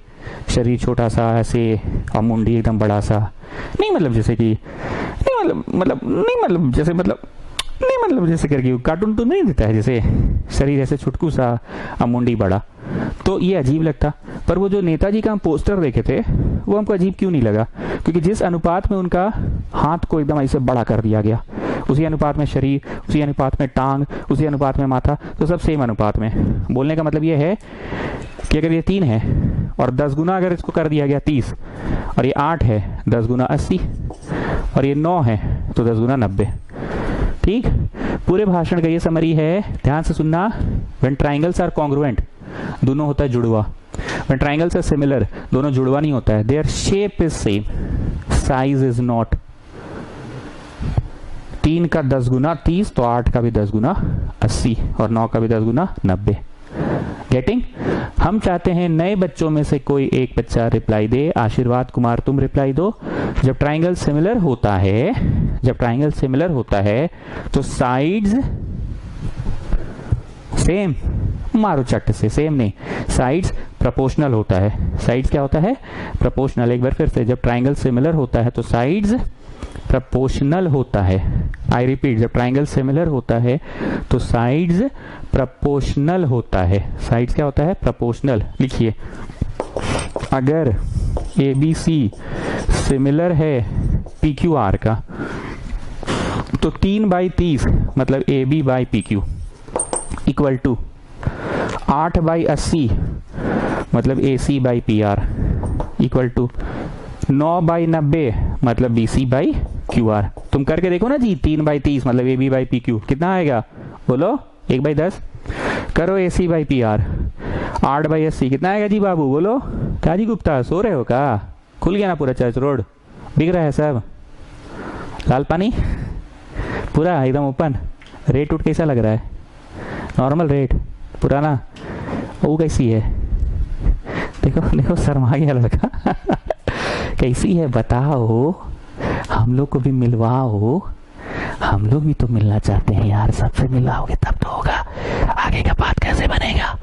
शरीर छोटा सा ऐसे और मुंडी एकदम बड़ा सा, नहीं मतलब जैसे कि नहीं जैसे करके कार्टून तो नहीं देता है, जैसे शरीर ऐसे छुटकू सा और मुंडी बड़ा, तो ये अजीब लगता। पर वो जो नेताजी का हम पोस्टर देखे थे वो हमको अजीब क्यों नहीं लगा? क्योंकि जिस अनुपात में उनका हाथ को एकदम ऐसे बड़ा कर दिया गया, उसी अनुपात में शरीर, उसी अनुपात में टांग, उसी अनुपात में माथा, तो सब सेम अनुपात में। बोलने का मतलब ये है कि अगर ये 3 है और 10 गुना अगर इसको कर दिया गया 30, और ये 8 है 10 गुना 80, और ये 9 है तो 10 गुना 90। ठीक, पूरे भाषण का ये समरी है, ध्यान से सुनना। व्हेन ट्राइंगल्स आर कॉन्ग्रुएंट, दोनों होता है जुड़वा। व्हेन ट्राइंगल्स आर सिमिलर, दोनों जुड़वा नहीं होता है। Their shape is same, size is not. 3 का 10 गुना 30 तो 8 का भी 10 गुना 80 और 9 का भी 10 गुना 90। गेटिंग? हम चाहते हैं नए बच्चों में से कोई एक बच्चा रिप्लाई दे। आशीर्वाद कुमार तुम रिप्लाई दो। जब ट्राइंगल सिमिलर होता है, जब ट्राइंगल सिमिलर होता है तो साइड्स सेम, मारो चट से, सेम नहीं, साइड्स प्रोपोर्शनल होता है। साइड्स क्या होता है? प्रोपोर्शनल। एक बार फिर से, जब ट्राइंगल सिमिलर होता है तो साइड्स प्रोपोर्शनल होता है। आई रिपीट, जब ट्राइंगल सिमिलर होता है तो साइड्स प्रोपोर्शनल होता है। साइड्स क्या होता है? प्रोपोर्शनल। लिखिए, अगर ABC सिमिलर है PQR का तो 3/30 मतलब AB/PQ इक्वल टू 8/80 मतलब AC/PR इक्वल टू 9/90 मतलब BC/QR। तुम करके देखो ना जी, 3/30 मतलब AB/PQ कितना आएगा? बोलो, 1/10 करो AC/PR। 8/80 कितना आएगा जी बाबू? बोलो। क्या जी गुप्ता, सो रहे हो का? खुल गया ना पूरा चर्च रोड? बिक रहा है सब? लाल पानी पूरा एकदम ओपन? रेट उठ कैसा लग रहा है? नॉर्मल रेट पुराना? वो कैसी है? देखो देखो, शर्मा गया लड़का। कैसी है बताओ, हम लोग को भी मिलवाओ। हम लोग भी तो मिलना चाहते हैं यार, सबसे मिलाओगे तब तो होगा, आगे का बात कैसे बनेगा।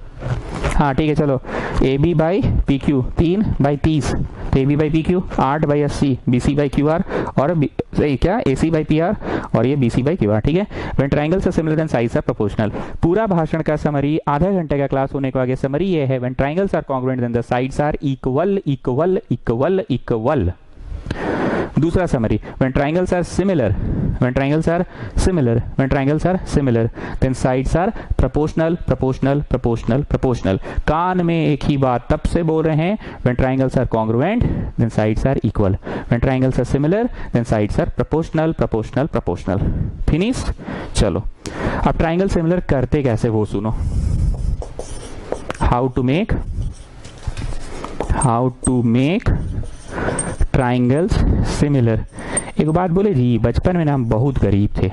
हाँ ठीक है, चलो। AB/PQ 3/30 तो AB/PQ 8/80 BC/QR और क्या AC/PR और ये BC/QR। ठीक है। When triangles are similar then sides are proportional. पूरा भाषण का समरी, आधा घंटे का क्लास होने को आगे समरी ये है, when triangles are congruent then the sides are equal equal equal equal. दूसरा summary, when triangles are similar, when triangles are similar, when triangles are similar then sides are proportional proportional proportional proportional. कान में एक ही बात तब से बोल रहे हैं, when triangles are congruent then sides are equal, when triangles are similar then sides are proportional proportional proportional. Finish? चलो, अब ट्राइंगल सिमिलर करते कैसे वो सुनो। How to make triangles similar. एक बात बोले जी, बचपन में ना हम बहुत गरीब थे,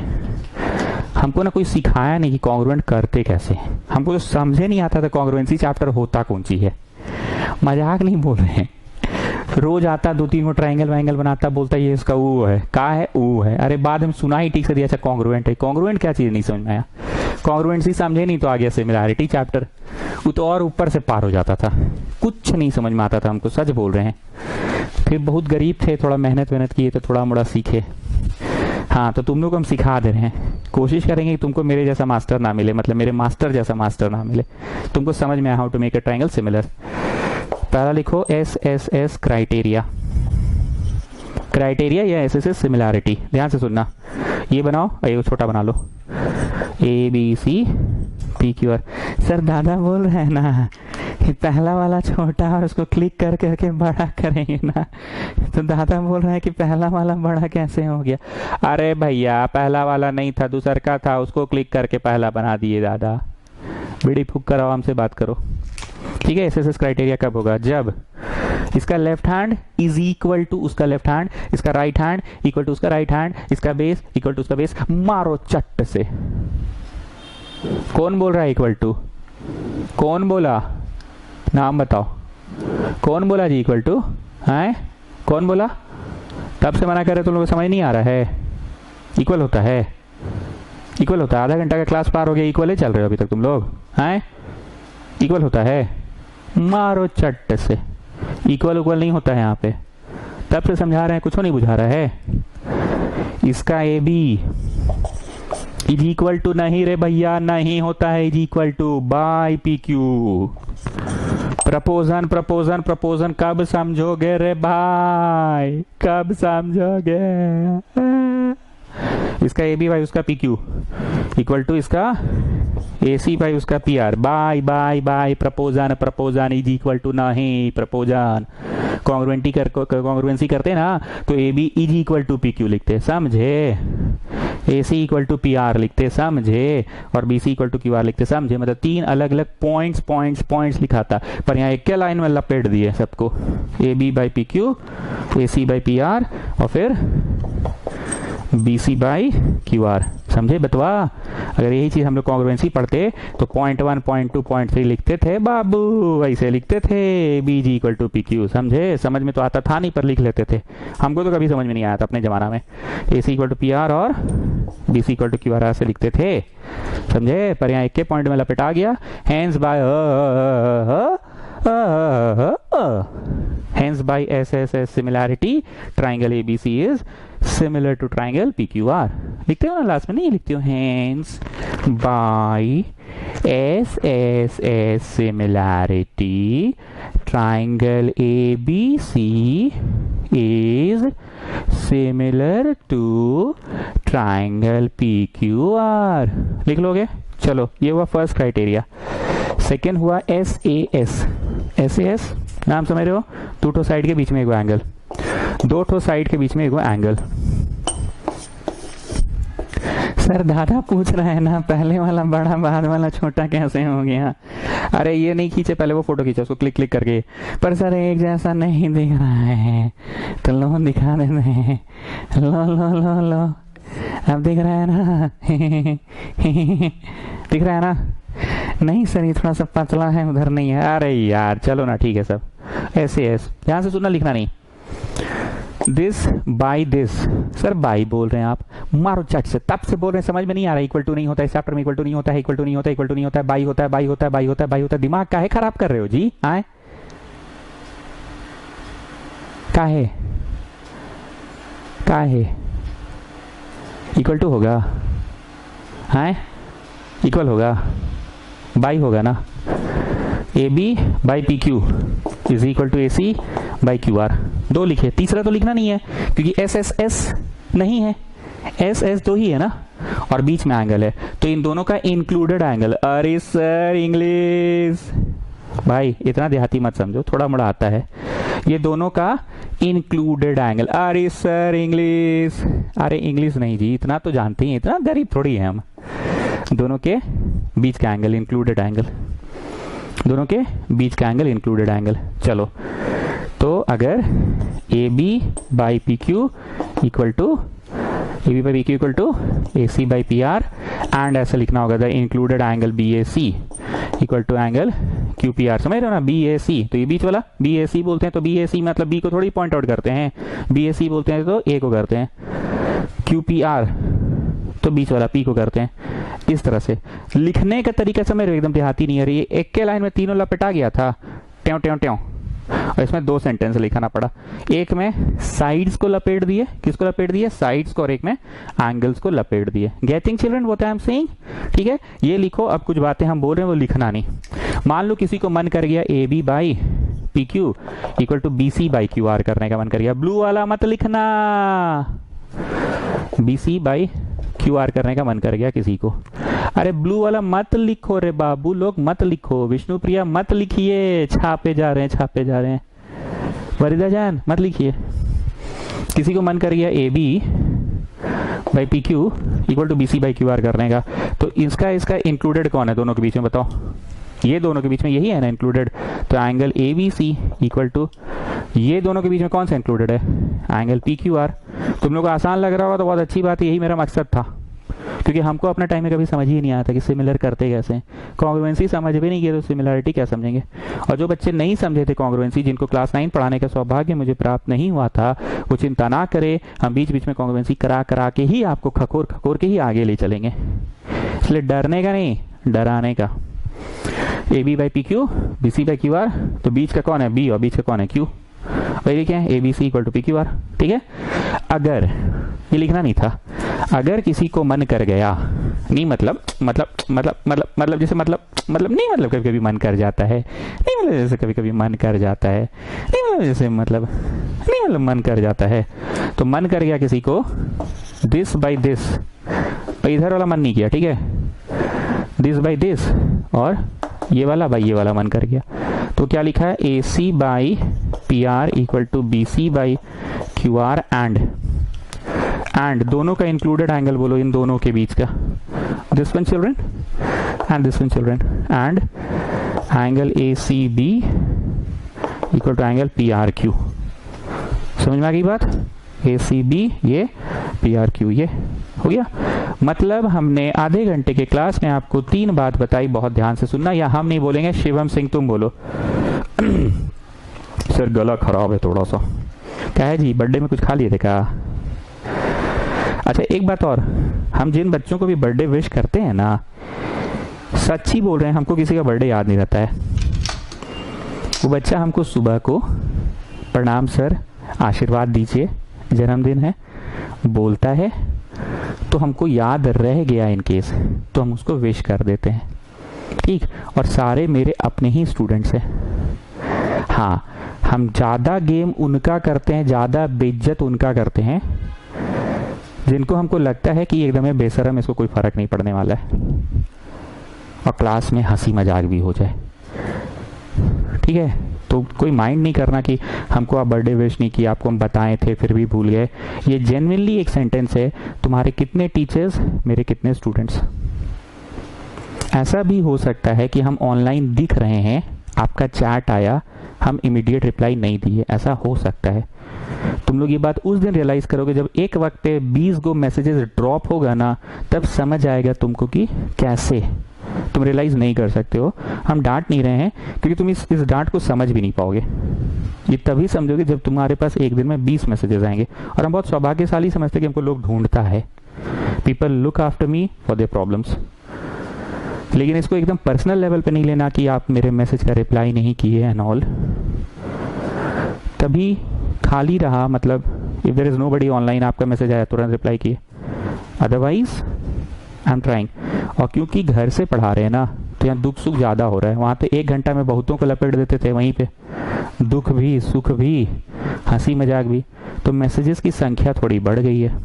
हमको ना कोई सिखाया नहीं कि कॉन्ग्रुएंट करते कैसे। हमको तो समझे नहीं आता था कॉन्ग्रुएंसी चैप्टर होता कौन सी है। मजाक नहीं बोल रहे हैं। रोज आता 2-3 को ट्राइंगल वाइंगल बनाता, बोलता ये इसका वो है, का है वो है। अरे बाद में सुना ही ठीक से दिया, अच्छा कॉन्ग्रुएंट है। कॉन्ग्रुएंट क्या चीज नहीं समझ में आया। कॉन्ग्रुएंसी समझे नहीं तो आ गया सिमिलैरिटी चैप्टर, वो तो और ऊपर से पार हो जाता था। कुछ नहीं समझ में आता था हमको, सच बोल रहे हैं। फिर बहुत गरीब थे, थोड़ा मेहनत किए तो थोड़ा मोड़ा सीखे। हाँ, तो तुम लोग को हम सिखा दे रहे हैं। कोशिश करेंगे कि तुमको मेरे जैसा मास्टर ना मिले, मतलब मेरे मास्टर जैसा मास्टर ना मिले, तुमको समझ में how to make a triangle similar. पहला लिखो SSS क्राइटेरिया, क्राइटेरिया या SSS सिमिलैरिटी। ध्यान से सुनना, ये बनाओ और ये छोटा बना लो, ABC PQR। सर दादा बोल रहे हैं ना पहला वाला छोटा और उसको क्लिक कर करके बड़ा करेंगे ना, तो दादा बोल रहा है कि पहला वाला बड़ा कैसे हो गया। अरे भैया पहला वाला नहीं था, दूसरा का था, उसको क्लिक करके पहला बना दिए दादा। बीड़ी फूक कर आराम से बात करो, ठीक है। एसएसएस क्राइटेरिया कब होगा, जब इसका left hand is equal to उसका लेफ्ट हैंड, इसका राइट हैंड इक्वल टू उसका राइट हैंड, इसका बेस इक्वल टू उसका बेस। मारो चट्ट से। कौन बोल रहा है इक्वल टू, कौन बोला, नाम बताओ, कौन बोला जी इक्वल टू है, कौन बोला। तब से मना कर रहे तुम लोग, समझ नहीं आ रहा है। इक्वल होता है, इक्वल होता है। आधा घंटा का क्लास पार हो गया, इक्वल ही चल रहे हो अभी तक तुम लोग हैं। इक्वल होता है, मारो चट्ट से। इक्वल उक्वल नहीं होता है यहाँ पे, तब से समझा रहे हैं, कुछ नहीं बुझा रहा है। इसका A B is equal to नहीं रे भैया, नहीं होता है is equal to by P Q. Proportion proportion proportion कब समझोगे रे भाई, कब समझोगे। इसका ए बी बाई उसका पी क्यू इक्वल टू इसका ए सी बाई उसका P R. By by by proportion proportion is equal to नहीं प्रपोजन। कॉन्ग्रुएंसी करते ना तो A B is equal to P Q लिखते, समझे। ए C equal to P R लिखते, समझे। और B C equal to Q R लिखते, समझे। मतलब तीन अलग अलग पॉइंट्स पॉइंट्स पॉइंट्स लिखाता, पर यहाँ एक के लाइन में लपेट दिए सबको। A B by P Q, A C by P R, और फिर B C by Q R, समझे बतवा। अगर यही चीज हम लोग कॉन्ग्रुएंसी पढ़ते तो पॉइंट 1 पॉइंट 2 पॉइंट 3 लिखते थे बाबू, ऐसे लिखते थे। B G equal to P Q, समझे। समझ में तो आता था नहीं, पर लिख लेते थे। हमको तो कभी समझ में नहीं आया था अपने जमाना में। A C equal to P R और B C equal to Q R ऐसे लिखते थे, समझे। पर यहाँ एक के पॉइंट में लपेटा गया। Hence by hence by SSS similarity triangle ABC is similar to triangle PQR। लिखते हो ना लास्ट में, नहीं लिखते हो। hence by SSS similarity triangle ABC is similar to triangle PQR। लिख लोगे, चलो। ये हुआ फर्स्ट क्राइटेरिया। सेकेंड हुआ SAS। SAS नाम समझ रहे हो, दो ठो साइड के बीच में एक एंगल, दो ठो साइड के बीच में एक एंगल। सर दादा पूछ रहे हैं ना, पहले वाला बड़ा बाद वाला छोटा कैसे हो गया। अरे ये नहीं खींचे, पहले वो फोटो खींचा उसको क्लिक क्लिक करके। पर सर एक जैसा नहीं दिख रहा है, तो लो दिखा देते हैं। लो लो लो लो, अब दिख रहा है ना। दिख रहा है ना। नहीं सर ये थोड़ा सा पतला है, उधर नहीं है। अरे यार चलो ना, ठीक है सब। ऐसे एस ध्यान से सुनना, लिखना नहीं। This by this, sir by बोल रहे हैं आप, मारो चट से। तब से बोल रहे हैं, समझ में नहीं आ रहा। इक्वल टू नहीं होता है इस चैप्टर में, इक्वल टू नहीं होता है, इक्वल टू नहीं होता है, इक्वल टू नहीं होता है, बाई होता है, बाई होता है, बाई होता है, बाई होता है। दिमाग काहे खराब कर रहे हो जी, आए काहे काहे। इक्वल टू होगा, है इक्वल होगा, बाई होगा ना। A B by P Q is equal to A C by Q R. दो लिखे, तीसरा तो लिखना नहीं है क्योंकि एस एस एस नहीं है, एस एस दो ही है ना, और बीच में एंगल है, तो इन दोनों का इंक्लूडेड एंगल। अरे सर इंग्लिश भाई इतना देहाती मत समझो, थोड़ा मोड़ा आता है। ये दोनों का इंक्लूडेड एंगल। अरे सर इंग्लिश, अरे इंग्लिश नहीं जी, इतना तो जानते ही, इतना गरीब थोड़ी है हम। दोनों के बीच का एंगल इंक्लूडेड एंगल, दोनों के बीच का एंगल इंक्लूडेड एंगल। चलो तो अगर A B by P Q equal to A B by P Q equal to A C by P R, and ऐसा लिखना होगा the included angle B A C equal to angle Q P R. समझ रहे हो ना, B A सी, तो ये बीच वाला बी ए सी बोलते हैं, तो बी ए सी मतलब बी को थोड़ी पॉइंट आउट करते हैं, बी ए सी बोलते हैं तो ए को करते हैं। क्यू पी आर तो बीच वाला पी को करते हैं। इस तरह से लिखने का तरीका समझ रहे हो, एकदम देहाती नहीं है। ये एक के लाइन में तीनों लपेटा गया था, ट्यों ट्यों ट्यों, और इसमें दो सेंटेंस लिखाना पड़ा। एक में साइड्स को लपेट दिए, किसको लपेट दिए, साइड्स को, और एक में एंगल्स को लपेट दिए। Getting children what I am saying, ठीक है। ये लिखो, अब कुछ बातें हम बोल रहे हैं वो लिखना नहीं। मान लो किसी को मन कर गया A B by P Q equal to B C by Q R करने का मन कर गया, ब्लू वाला मत लिखना। B C by Q R करने का मन कर गया किसी को, अरे ब्लू वाला मत लिखो रे बाबू, लोग मत लिखो, विष्णुप्रिया मत लिखिए, छापे जा रहे हैं, छापे जा रहे हैं। वरीदा जान मत लिखिए। किसी को मन कर गया A B by P Q equal to B C by Q R करने का, तो इसका इंक्लूडेड कौन है दोनों के बीच में, बताओ? ये दोनों के बीच में यही है ना इंक्लूडेड, तो angle A B C equal to ये दोनों के बीच में कौन सा इंक्लूडेड है, एंगल पी क्यू आर। तुम लोग को आसान लग रहा होगा तो बहुत अच्छी बात है, यही मेरा मकसद था, क्योंकि हमको अपना टाइम में कभी समझ ही नहीं आया था कि सिमिलर करते कैसे। कॉन्ग्रुएंसी समझ भी नहीं किया तो सिमिलरिटी क्या समझेंगे। और जो बच्चे नहीं समझे थे कॉन्ग्रुएंसी, जिनको क्लास 9 पढ़ाने का सौभाग्य मुझे प्राप्त नहीं हुआ था, वो चिंता ना करे, हम बीच बीच में कॉन्ग्रुएंसी करा करा के ही आपको खखोर खखोर के ही आगे ले चलेंगे। इसलिए डरने का नहीं, डराने का। A B by P Q, B C by Q R, तो बीच का कौन है बी और बीच का कौन है क्यू, वही लिखे हैं A B C equal to P Q R. ठीक है, अगर ये लिखना नहीं था, अगर किसी को मन कर गया, नहीं मतलब जैसे मतलब नहीं, मतलब कभी कभी मन कर जाता है, नहीं मतलब जैसे कभी कभी मन कर जाता है, नहीं मतलब जैसे मतलब नहीं मतलब मन कर जाता है, तो मन कर गया किसी को दिस बाई दिस, इधर वाला मन नहीं किया, ठीक है, दिस बाई दिस, और ये वाला बाई ये वाला मन कर गया, तो क्या लिखा है A C by P R equal to B C by Q R and दोनों का इंक्लूडेड एंगल बोलो, इन दोनों के बीच का, this one children and this one children, and angle A C B equal to angle P R Q. समझ में आ गई बात? ए सी बी ये, पी आर क्यू ये, हो गया। मतलब हमने आधे घंटे के क्लास में आपको 3 बात बताई, बहुत ध्यान से सुनना, या हम नहीं बोलेंगे, शिवम सिंह तुम बोलो। सर गला खराब है थोड़ा सा। क्या है जी, बर्थडे में कुछ खा लिए थे क्या? अच्छा एक बात और, हम जिन बच्चों को भी बर्थडे विश करते हैं ना, सच ही बोल रहे हैं, हमको किसी का बर्थडे याद नहीं रहता है। वो बच्चा हमको सुबह को प्रणाम सर, आशीर्वाद दीजिए, जन्मदिन है बोलता है, तो हमको याद रह गया इन केस, तो हम उसको विश कर देते हैं, ठीक। और सारे मेरे अपने ही स्टूडेंट्स हैं। हाँ, हम ज़्यादा गेम उनका करते हैं, ज़्यादा बेइज्जत उनका करते हैं जिनको हमको लगता है कि एकदम बेशरम, इसको कोई फर्क नहीं पड़ने वाला है, और क्लास में हंसी मजाक भी हो जाए, ठीक है। तो कोई माइंड नहीं करना कि हमको आप बर्थडे विश नहीं किया, आपको हम बताए थे फिर भी भूल गए। ये जेन्युइनली एक सेंटेंस है, तुम्हारे कितने टीचर्स, मेरे कितने स्टूडेंट्स। ऐसा भी हो सकता है कि हम ऑनलाइन दिख रहे हैं, आपका चैट आया, हम इमीडिएट रिप्लाई नहीं दिए, ऐसा हो सकता है। तुम लोग ये बात उस दिन रियलाइज करोगे जब एक वक्त पे 20 गो मैसेजेस ड्रॉप होगा ना, तब समझ आएगा तुमको कि कैसे तुम रियलाइज नहीं कर सकते हो। हम डांट नहीं रहे हैं, क्योंकि तुम इस डांट को समझ भी नहीं पाओगे। ये तभी समझोगे जब तुम्हारे पास एक दिन में 20 मैसेजेस आएंगे। और हम बहुत सौभाग्यशाली समझते हैं कि हमको लोग ढूंढता है, people look after me for their problems. लेकिन इसको एकदम पर्सनल लेवल पे नहीं लेना कि आप मेरे मैसेज का रिप्लाई नहीं किए एंड ऑल। तभी खाली रहा, मतलब if there is nobody online, आपका मैसेज आया तुरंत रिप्लाई किए, अदरवाइज आई एम ट्राइंग। और क्योंकि घर से पढ़ा रहे हैं ना, तो यहाँ दुख सुख ज़्यादा हो रहा है। वहाँ पे 1 घंटा में बहुतों को लपेट देते थे, वहीं पे दुख भी सुख भी हंसी मजाक भी, तो मैसेजेस की संख्या थोड़ी बढ़ गई है।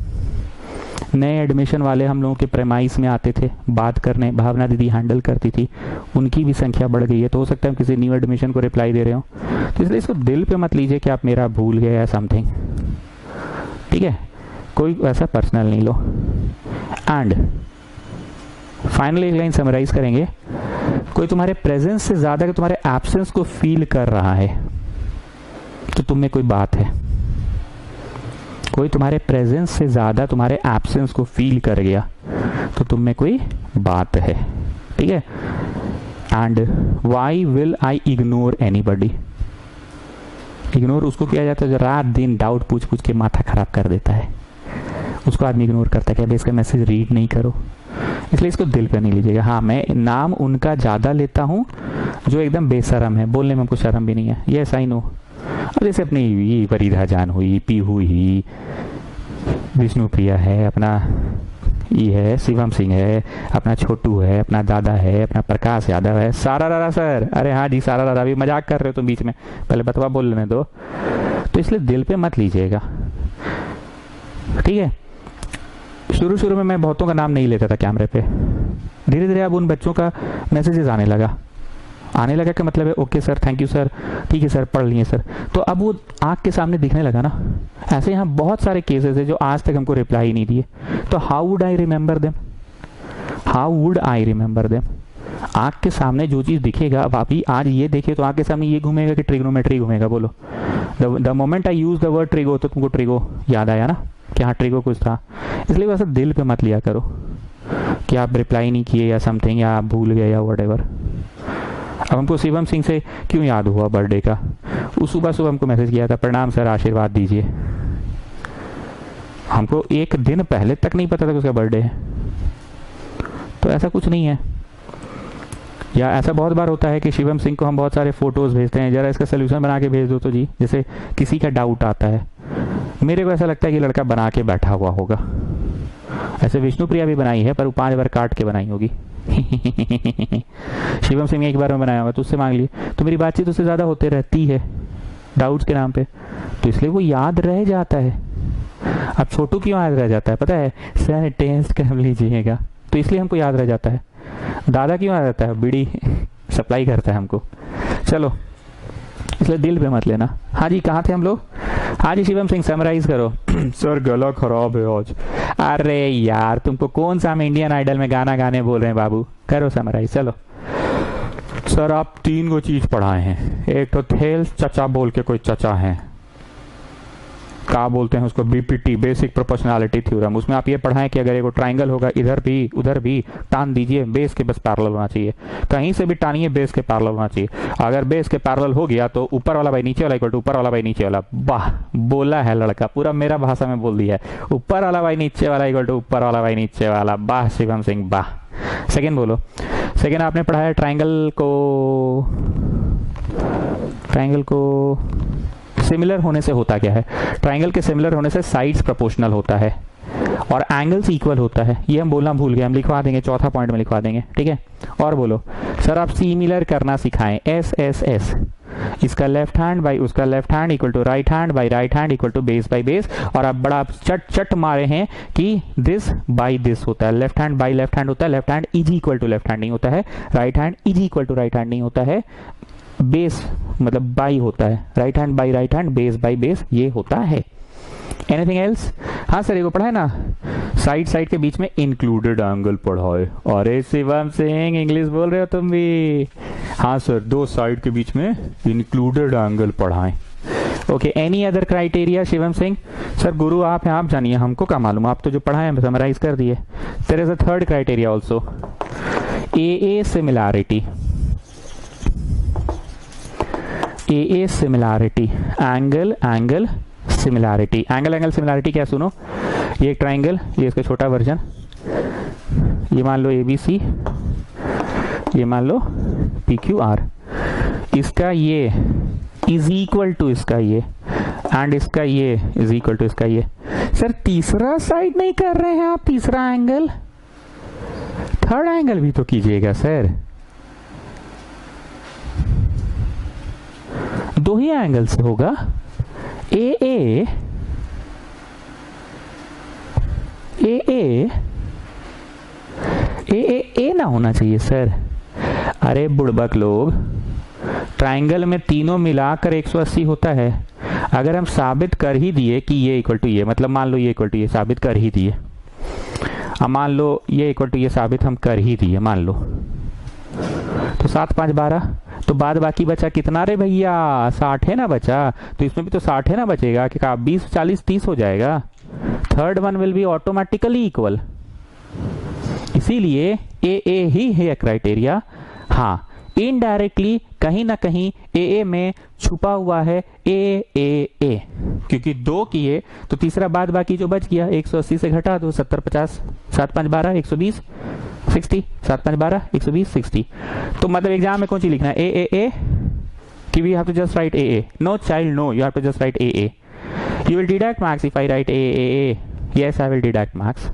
नए एडमिशन वाले हम लोगों के प्रेमाइस में आते थे बात करने, भावना दीदी हैंडल करती थी, उनकी भी संख्या बढ़ गई है। तो हो सकता है हम किसी न्यू एडमिशन को रिप्लाई दे रहे हो, तो इसलिए इसको दिल पे मत लीजिए कि आप मेरा भूल गए या समथिंग, ठीक है। कोई ऐसा पर्सनल नहीं लो। एंड फाइनली एक लाइन समराइज करेंगे, कोई तुम्हारे प्रेजेंस से ज्यादा कि तुम्हारे एब्सेंस को फील कर रहा है तो तुम में कोई बात है। कोई तुम्हारे प्रेजेंस से ज्यादा तुम्हारे एब्सेंस को फील कर गया तो तुम में कोई बात है, ठीक है। And why will I ignore anybody, ignore उसको किया जाता है जो रात दिन डाउट पूछ पूछ के माथा खराब कर देता है, उसको आदमी इग्नोर करता है कि अब इसका मैसेज रीड नहीं करो। इसलिए इसको दिल पे नहीं लीजिएगा। हाँ, मैं नाम उनका ज़्यादा लेता हूँ जो एकदम बेशरम है, बोलने में हमको शर्म भी नहीं है, ये ऐसा ही नो। अब जैसे अपनी ये वरीदा जान हुई, पीहू हुई, विष्णुप्रिया है, अपना ये है शिवम सिंह है, अपना छोटू है, अपना दादा है, अपना प्रकाश यादव है, सारा दादा सर, अरे हाँ जी सारा दादा, अभी मजाक कर रहे हो तुम बीच में, पहले बतवा बोल लेने दो। तो इसलिए दिल पे मत लीजिएगा, ठीक है। शुरू शुरू में मैं बहुतों का नाम नहीं लेता था कैमरे पे, धीरे धीरे अब उन बच्चों का मैसेजेस आने लगा कि मतलब है okay sir, thank you sir, ठीक है सर, पढ़ लिए सर। तो अब वो आँख के सामने दिखने लगा ना। ऐसे यहाँ बहुत सारे केसेस है जो आज तक हमको रिप्लाई ही नहीं दिए। तो how would I remember them? आँख के सामने जो चीज़ दिखेगा, अब अभी आज ये देखे तो आँख के सामने ये घूमेगा कि ट्रिग्नोमेट्री घूमेगा? बोलो। The moment I use the word trigo तो तुमको ट्रिगो याद आया ना कि हाँ ट्रिगो कुछ था। इसलिए वैसे दिल पे मत लिया करो कि आप रिप्लाई नहीं किए या समथिंग, या आप भूल गए या व्हाटएवर। अब हमको शिवम सिंह से क्यों याद हुआ बर्थडे का? उस सुबह हमको मैसेज किया था, प्रणाम सर, आशीर्वाद दीजिए। हमको एक दिन पहले तक नहीं पता था कि उसका बर्थडे है। तो ऐसा कुछ नहीं है। या ऐसा बहुत बार होता है कि शिवम सिंह को हम बहुत सारे फोटोज भेजते हैं, जरा इसका सोल्यूशन बना के भेज दो तो जी। जैसे किसी का डाउट आता है, मेरे को ऐसा लगता है कि लड़का बना के बैठा हुआ होगा। ऐसे विष्णुप्रिया भी बनाई है, पर वो 5 बार काट के बनाई होगी। शिवम सिंह ने एक बार में बनाया होगा, तो उससे मांग लिए। तो मेरी बातचीत उससे ज्यादा होते रहती है डाउट्स के नाम पे, तो इसलिए वो याद रह जाता है। अब छोटू क्यों याद रह जाता है पता है? सर टेस्ट कर लीजिएगा, तो इसलिए हमको याद रह जाता है। दादा क्यों याद रहता है? बीड़ी सप्लाई करता है हमको। चलो, इसलिए दिल पे मत लेना। हाँ जी, कहाँ थे हम लोग? हाँ जी शिवम सिंह, समराइज करो। सर गला खराब है आज। अरे यार, तुमको कौन सा हम इंडियन आइडल में गाना गाने बोल रहे हैं बाबू? करो समराइज। चलो सर, आप 3 को चीज पढ़ाए हैं। एक तो थेल्स चचा बोल के कोई चचा है, क्या बोलते हैं उसको, बीपीटी, बेसिक प्रोपोर्शनैलिटी थ्योरम। उसमें आप ये पढ़ाएं कि अगर एक ट्राइंगल होगा, इधर भी उधर भी टान दीजिए, बेस के बस पैरेलल होना चाहिए। कहीं से भी टानिए, बेस के पैरेलल होना चाहिए। अगर बेस के पैरेलल हो गया तो ऊपर वाला बाई नीचे वाला इक्वल टू ऊपर वाला बाई नीचे वाला। वाह, बोला है लड़का, पूरा मेरा भाषा में बोल दिया है। ऊपर वाला बाई नीचे वाला इक्वल टू ऊपर वाला बाई नीचे वाला। वाह शिवम सिंह, वाह। सेकेंड बोलो। सेकेंड आपने पढ़ाया ट्राइंगल को सिमिलर होने से होता क्या है? ट्राइंगल के सिमिलर होने से साइड्स प्रोपोर्शनल होता है और एंगल्स इक्वल होता है। ये हम बोलना भूल गए, हम लिखवा देंगे, चौथा पॉइंट में लिखवा देंगे, ठीक है। और बोलो सर, आप सिमिलर करना सिखाएं। एस एस एस, इसका लेफ्ट हैंड बाई उसका left hand equal to right hand by right hand equal to base by base. और आप बड़ा चट चट मारे हैं कि दिस बाई दिस होता है, left hand by left hand होता है, left hand is equal to left hand नहीं होता है, right hand is equal to right hand नहीं होता है, बेस मतलब बाई होता है, right hand by right hand, base by base ये होता है। Anything else? हाँ सर, ये को पढ़ा है ना, साइड के बीच में इंक्लूडेड एंगल पढ़ाए। अरे शिवम सिंह, इंग्लिश बोल रहे हो तुम भी? हाँ सर, 2 साइड के बीच में इंक्लूडेड एंगल पढ़ाएं। Okay, any other criteria Shivam Singh? Sir गुरु आप हैं, आप जानिए, हमको क्या मालूम, आप तो जो पढ़ाए हैं समराइज कर दिए। There is a third criteria also, A similarity. A similarity, angle similarity. Angle similarity क्या? सुनो, ये एक ट्राइंगल, ये इसका छोटा वर्जन, ये मान लो ABC, ये मान लो PQR, इसका ये इज इक्वल टू इसका ये, एंड इसका ये इज इक्वल टू इसका ये। सर तीसरा साइड नहीं कर रहे हैं आप? तीसरा एंगल, थर्ड एंगल भी तो कीजिएगा सर। 2 ही एंगल से होगा। ए ना होना चाहिए सर। अरे बुड़बक लोग, ट्राइंगल में तीनों मिलाकर 180 होता है। अगर हम साबित कर ही दिए कि ये इक्वल टू ये, मतलब मान लो ये इक्वल टू ये साबित कर ही दिए, अब मान लो ये इक्वल टू ये साबित हम कर ही दिए, मान लो, तो 7 5 12, तो बाद बाकी बचा कितना रे भैया? 60 है ना बचा, तो इसमें भी तो 60 है ना बचेगा कि 20 40 30 हो जाएगा। Third one will be automatically equal, इसीलिए ए ही है क्राइटेरिया। हाँ, इनडायरेक्टली कहीं ना कहीं ए में छुपा हुआ है ए, क्योंकि 2 किए तो तीसरा बाद बाकी जो बच गया 180 से घटा दो, 70 50 7 5 12 120 60, 7 5 12 120 60। तो मतलब एग्जाम में कौन सी लिखना है? ए कि we have to just write A? No child, no, you have to just write A. You will deduct marks if I write A. Yes, I will deduct marks.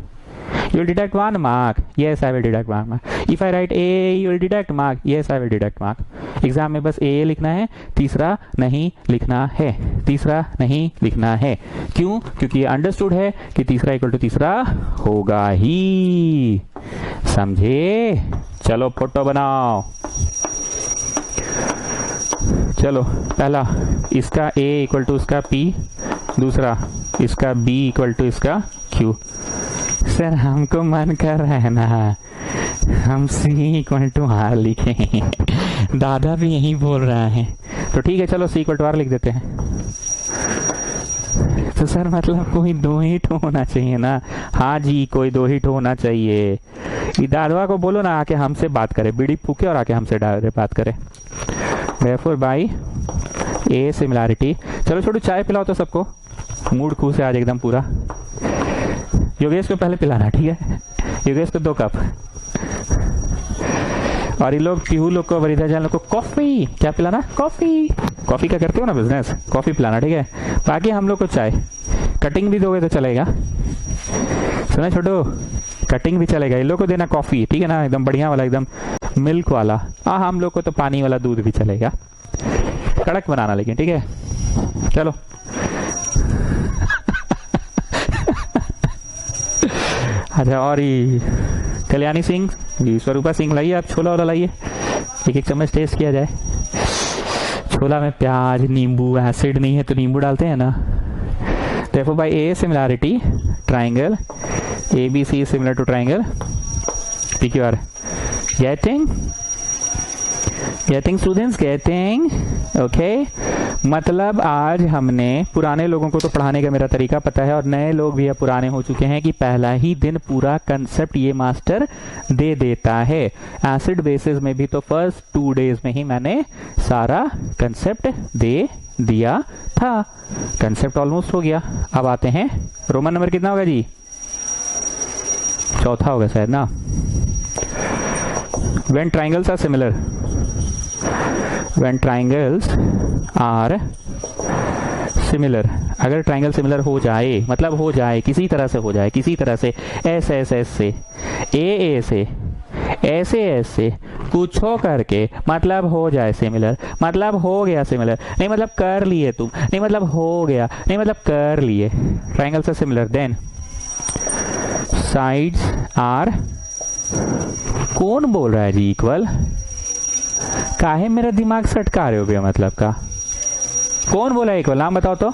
You will deduct 1 mark. Yes, I will deduct 1 mark. If I write A, you will deduct mark. Yes, I will deduct mark. Exam में बस A लिखना है, तीसरा नहीं लिखना है, तीसरा नहीं लिखना है। क्यों? क्योंकि ये अंडरस्टूड है कि तीसरा इक्वल टू तीसरा होगा ही। समझे? चलो फोटो बनाओ। चलो पहला इसका A इक्वल टू इसका P, दूसरा इसका B इक्वल टू इसका Q। सर हमको मन कर रहा है ना हम C इक्वल टू R लिखें, दादा भी यही बोल रहा है, तो ठीक है चलो C इक्वल टू R लिख देते हैं। तो सर मतलब कोई दो ही ठो होना चाहिए ना? हाँ जी कोई दो ही ठो होना चाहिए। दादवा को बोलो ना आके हमसे बात करे, बीड़ी फूके और आके हमसे डायरेक्ट बात करे। Therefore by A similarity. चलो छोटू चाय पिलाओ तो सबको, मूड खुश है आज एकदम पूरा। योगेश को पहले पिलाना, ठीक है? योगेश को 2 कप, और ये लोग पीहू लोग को, वरीदा जान लोग को कॉफी। क्या पिलाना? कॉफी। कॉफी का करते हो ना बिजनेस, कॉफी पिलाना, ठीक है? बाकी हम लोग को चाय। कटिंग भी दोगे तो चलेगा, सुना छोटू? कटिंग भी चलेगा। इन लोग को देना कॉफी, ठीक है ना? एकदम बढ़िया वाला, एकदम मिल्क वाला। हाँ हम लोग को तो पानी वाला दूध भी चलेगा, कड़क बनाना लेकिन, ठीक है? चलो अच्छा, और ये कल्याणी सिंह, स्वरूपा सिंह लाइए आप छोला वाला लाइए, एक चम्मच टेस्ट किया जाए। छोला में प्याज, नींबू, एसिड नहीं है तो नींबू डालते हैं ना। देखो भाई A similarity triangle ABC similar to triangle PQR। Getting students, getting okay. मतलब आज हमने पुराने लोगों को तो पढ़ाने का मेरा तरीका पता है, और नए लोग भी अब पुराने हो चुके हैं कि पहला ही दिन पूरा कंसेप्ट ये मास्टर दे देता है। एसिड बेसिस में भी तो फर्स्ट 2 डेज में ही मैंने सारा कंसेप्ट दे दिया था। कंसेप्ट ऑलमोस्ट हो गया। अब आते हैं रोमन नंबर कितना होगा जी? चौथा होगा शायद ना। When triangles are similar, when triangles are similar, अगर ट्राइंगल सिमिलर हो जाए, मतलब हो जाए किसी तरह से, हो जाए किसी तरह से, एस से, ए से, ऐसे से कुछ हो करके, मतलब हो जाए सिमिलर, मतलब हो गया सिमिलर, नहीं मतलब कर लिए तुम, नहीं मतलब हो गया, नहीं मतलब कर लिए। Triangles are similar, then sides are, कौन बोल रहा है जी इक्वल? काहे मेरा दिमाग सटका रहे हो भैया? मतलब का कौन बोला इक्वल? नाम बताओ तो,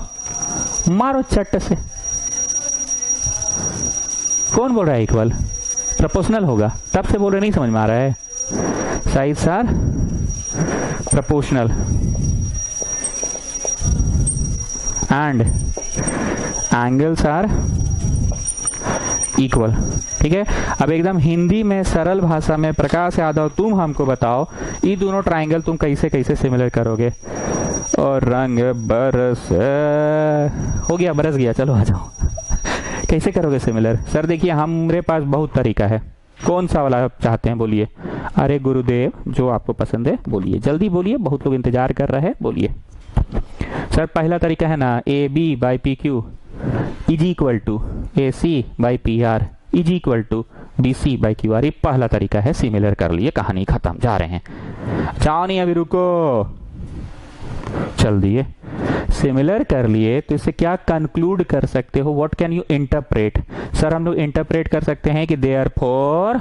मारो चट्ट से। कौन बोल रहा है इक्वल? प्रोपोर्शनल होगा, तब से बोल रहे, नहीं समझ में आ रहा है। Sides are proportional and angles are equal, ठीक है? अब एकदम हिंदी में सरल भाषा में प्रकाश यादव तुम हमको बताओ, ये दोनों ट्राइंगल तुम कैसे कैसे सिमिलर करोगे? और रंग बरस हो गया, बरस गया, चलो आ जाओ। कैसे करोगे सिमिलर? सर देखिए हमारे पास बहुत तरीका है, कौन सा वाला चाहते हैं बोलिए? अरे गुरुदेव जो आपको पसंद है बोलिए, जल्दी बोलिए, बहुत लोग इंतजार कर रहे हैं, बोलिए। सर पहला तरीका है ना, AB by PQ is equal to AC by PR is equal to BC by QR। ये पहला तरीका है, सिमिलर कर लिए, कहानी खत्म, जा रहे हैं। जाओ नहीं अभी, रुको, चल दिए। सिमिलर कर लिए तो इससे क्या कंक्लूड कर सकते हो? What can you interpret? Sir हम लोग इंटरप्रेट कर सकते हैं कि therefore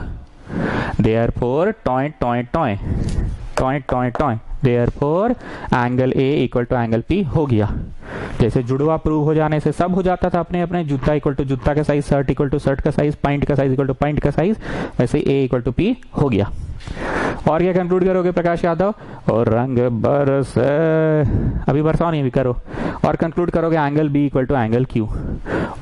toy toy toy toy toy toy, therefore angle A equal to angle P हो गया। जैसे जुड़वा प्रूव हो जाने से सब हो जाता था अपने अपने, जूता इक्वल टू जूता का size, shirt equal to shirt का साइज, पैंट का साइज इक्वल टू पैंट का साइज, वैसे A इक्वल टू P हो गया। और क्या कंक्लूड करोगे प्रकाश यादव? और रंग बरस, अभी बरसाओ नहीं, अभी करो। और कंक्लूड करोगे angle B equal to angle Q।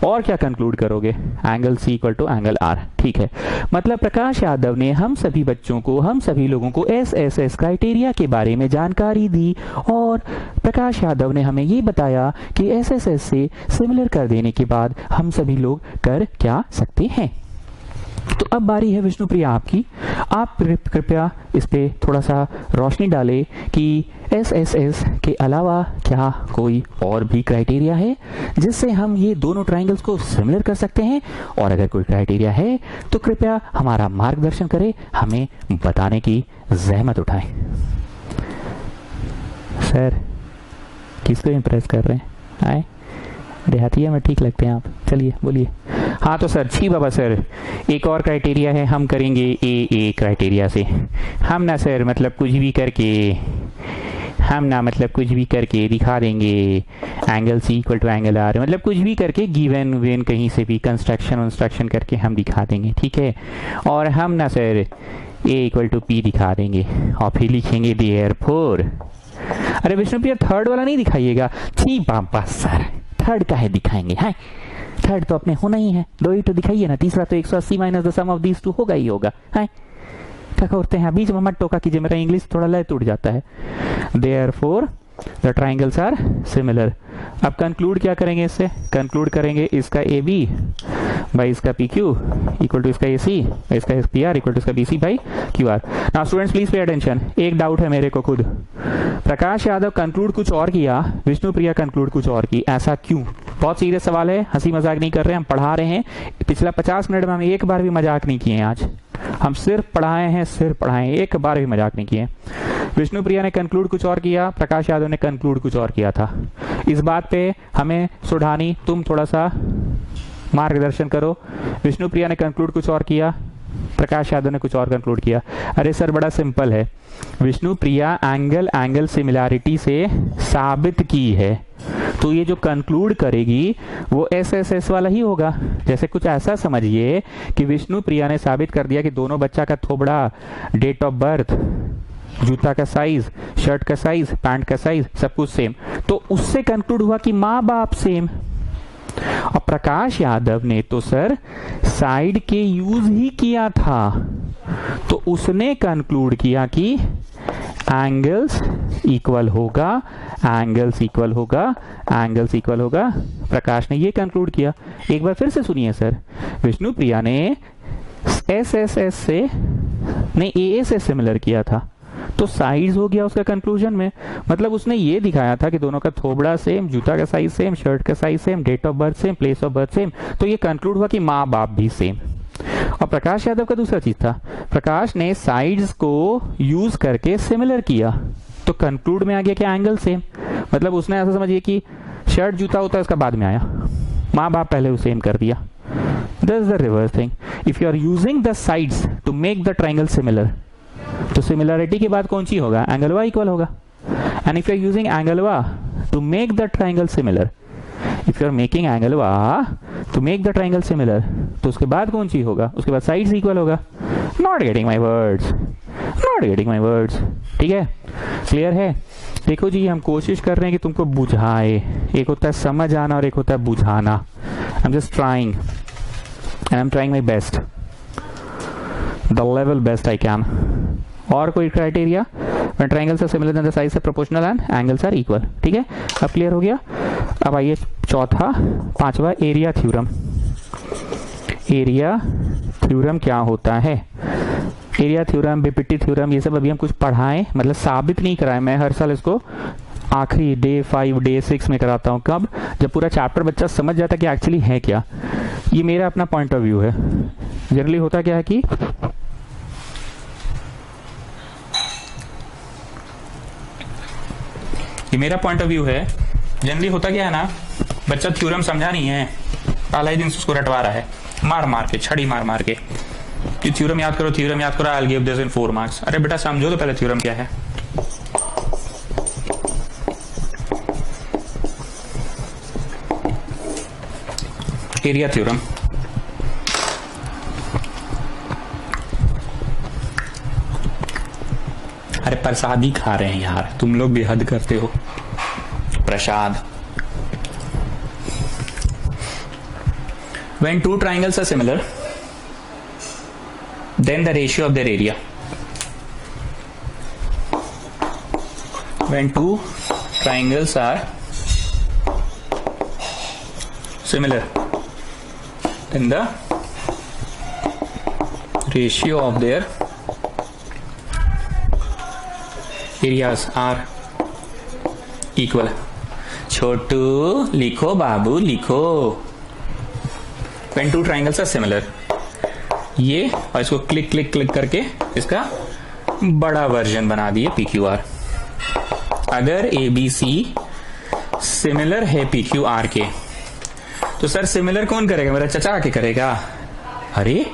और क्या कंक्लूड करोगे? Angle C equal to angle R, ठीक है? मतलब प्रकाश यादव ने हम सभी बच्चों को, हम सभी लोगों को SSS क्राइटेरिया के बारे में जानकारी दी, और प्रकाश यादव ने हमें ये बताया कि SSS से सिमिलर कर देने के बाद हम सभी लोग कर क्या सकते हैं। तो अब बारी है विष्णुप्रिया आपकी, आप कृपया इस पे थोड़ा सा रोशनी डालें कि SSS के अलावा क्या कोई और भी क्राइटेरिया है जिससे हम ये दोनों ट्राइंगल्स को सिमिलर कर सकते हैं, और अगर कोई क्राइटेरिया है तो कृपया हमारा मार्गदर्शन करें, हमें बताने की जहमत उठाएं। सर किसको इम्प्रेस कर रहे हैं? आए देहातिया में ठीक लगते हैं आप, चलिए बोलिए। हाँ तो सर छी बाबा सर, एक और क्राइटेरिया है, हम करेंगे ए क्राइटेरिया से। हम ना सर मतलब कुछ भी करके दिखा देंगे angle C equal to angle R, मतलब कुछ भी करके गिवन वेन कहीं से भी कंस्ट्रक्शन करके हम दिखा देंगे, ठीक है। और हम ना sir A equal to P दिखा देंगे और फिर लिखेंगे देयरफॉर। अरे विष्णुप्रिया थर्ड वाला नहीं दिखाइएगा। छी बाबा सर, थर्ड का है दिखाएंगे, है थर्ड तो अपने होना ही है, दो ही तो दिखाइए ना, तीसरा तो 180 minus the sum of these two होगा ही होगा, है क्या करते हैं, बीच में मत टोका कीजिए, मेरा इंग्लिश थोड़ा लय टूट जाता है। Therefore the triangles are similar. अब कंक्लूड क्या करेंगे, इससे कंक्लूड करेंगे इसका ए बी बाई इसका पी क्यू इक्वल टू इसका ए सी, इसका पी आर इक्वल टू इसका B C by Q R. Now students please pay attention, एक डाउट है मेरे को खुद। प्रकाश यादव कंक्लूड कुछ और किया, विष्णुप्रिया कंक्लूड कुछ और की, ऐसा क्यों? बहुत सीरियस सवाल है, हंसी मजाक नहीं कर रहे, हम पढ़ा रहे हैं। पिछला 50 मिनट में हम एक बार भी मजाक नहीं किए हैं, आज हम सिर्फ पढ़ाए हैं, एक बार भी मजाक नहीं किए। विष्णुप्रिया ने कंक्लूड कुछ और किया, प्रकाश यादव ने कंक्लूड कुछ और किया था। इस बात पे हमें सुढ़ानी, तुम थोड़ा सा मार्गदर्शन करो। विष्णुप्रिया ने कंक्लूड कुछ और किया, प्रकाश यादव ने कुछ और कंक्लूड किया। अरे सर बड़ा सिंपल है, विष्णुप्रिया एंगल सिमिलैरिटी से साबित की है, तो ये जो कंक्लूड करेगी वो एस वाला ही होगा। जैसे कुछ ऐसा समझिए कि विष्णुप्रिया ने साबित कर दिया कि दोनों बच्चा का थोबड़ा, डेट ऑफ बर्थ, जूता का साइज, शर्ट का साइज, पैंट का साइज सब कुछ सेम, तो उससे कंक्लूड हुआ कि माँ बाप सेम। और प्रकाश यादव ने तो सर साइड के यूज ही किया था, तो उसने कंक्लूड किया कि एंगल्स इक्वल होगा, प्रकाश ने ये कंक्लूड किया। एक बार फिर से सुनिए सर, विष्णुप्रिया ने एस से नहीं ए से सिमिलर किया था, तो साइज हो गया उसका कंक्लूजन में, मतलब उसने ये दिखाया था कि दोनों का थोबड़ा सेम, जूता का साइज सेम, शर्ट का size same, date of birth same, place of birth same, तो ये कंक्लूड हुआ कि माँ बाप भी सेम। और प्रकाश यादव का दूसरा चीज था, प्रकाश ने साइड्स को यूज करके सिमिलर किया, तो कंक्लूड में आ गया कि एंगल सेम, मतलब उसने ऐसा समझिए कि शर्ट जूता होता है उसका बाद में आया, माँ बाप पहले वो सेम कर दिया। This is the reverse thing, if you are using the sides to make the triangle similar, तो सिमिलरिटी के बाद कौन सी होगा, एंगल वाई इक्वल होगा। And if you are using angle wise to make the triangle similar, if you are making angle wise to make the triangle similar, तो उसके बाद कौन सी होगा, उसके बाद साइड्स इक्वल होगा। नॉट गेटिंग माई वर्ड्स, ठीक है, क्लियर है। देखो जी, हम कोशिश कर रहे हैं कि तुमको बुझाए, एक होता है समझ आना और एक होता है बुझाना। I am just trying and I am trying my best, the level best I can. और कोई criteria, when triangles are similar then the sides are proportional and angles are equal, ठीक है, अब क्लियर हो गया। अब आइए पांचवा एरिया थ्योरम। एरिया थ्योरम क्या होता है, एरिया थ्योरम, बिपिटी थ्योरम, ये सब अभी हम कुछ पढ़ाएं, मतलब साबित नहीं कराएं। मैं हर साल इसको आखिरी डे 5 डे 6 में कराता हूँ, कब, जब पूरा चैप्टर बच्चा समझ जाता है कि एक्चुअली है क्या। ये मेरा अपना पॉइंट ऑफ व्यू है। जनरली होता क्या है कि ये मेरा पॉइंट ऑफ व्यू है, जनरली होता क्या है ना, बच्चा थ्योरम समझा नहीं है, पहला ही दिन से उसको रटवा रहा है, मार के, छड़ी मार के कि थ्योरम याद करो, I will give this in 4 marks. अरे बेटा समझो तो पहले थ्योरम क्या है। एरिया थ्योरम, अरे प्रसादी खा रहे हैं यार, तुम लोग भी हद करते हो, प्रसाद। When two triangles are similar, then the ratio of their area. When two triangles are similar, then the ratio of their areas are equal. छोटू लिखो, बाबू लिखो। When two triangles are similar, ये और इसको क्लिक क्लिक क्लिक करके इसका बड़ा version बना दिए PQR। अगर ABC सिमिलर है PQR के, तो सर सिमिलर कौन करेगा, मेरा चचा आके करेगा? अरे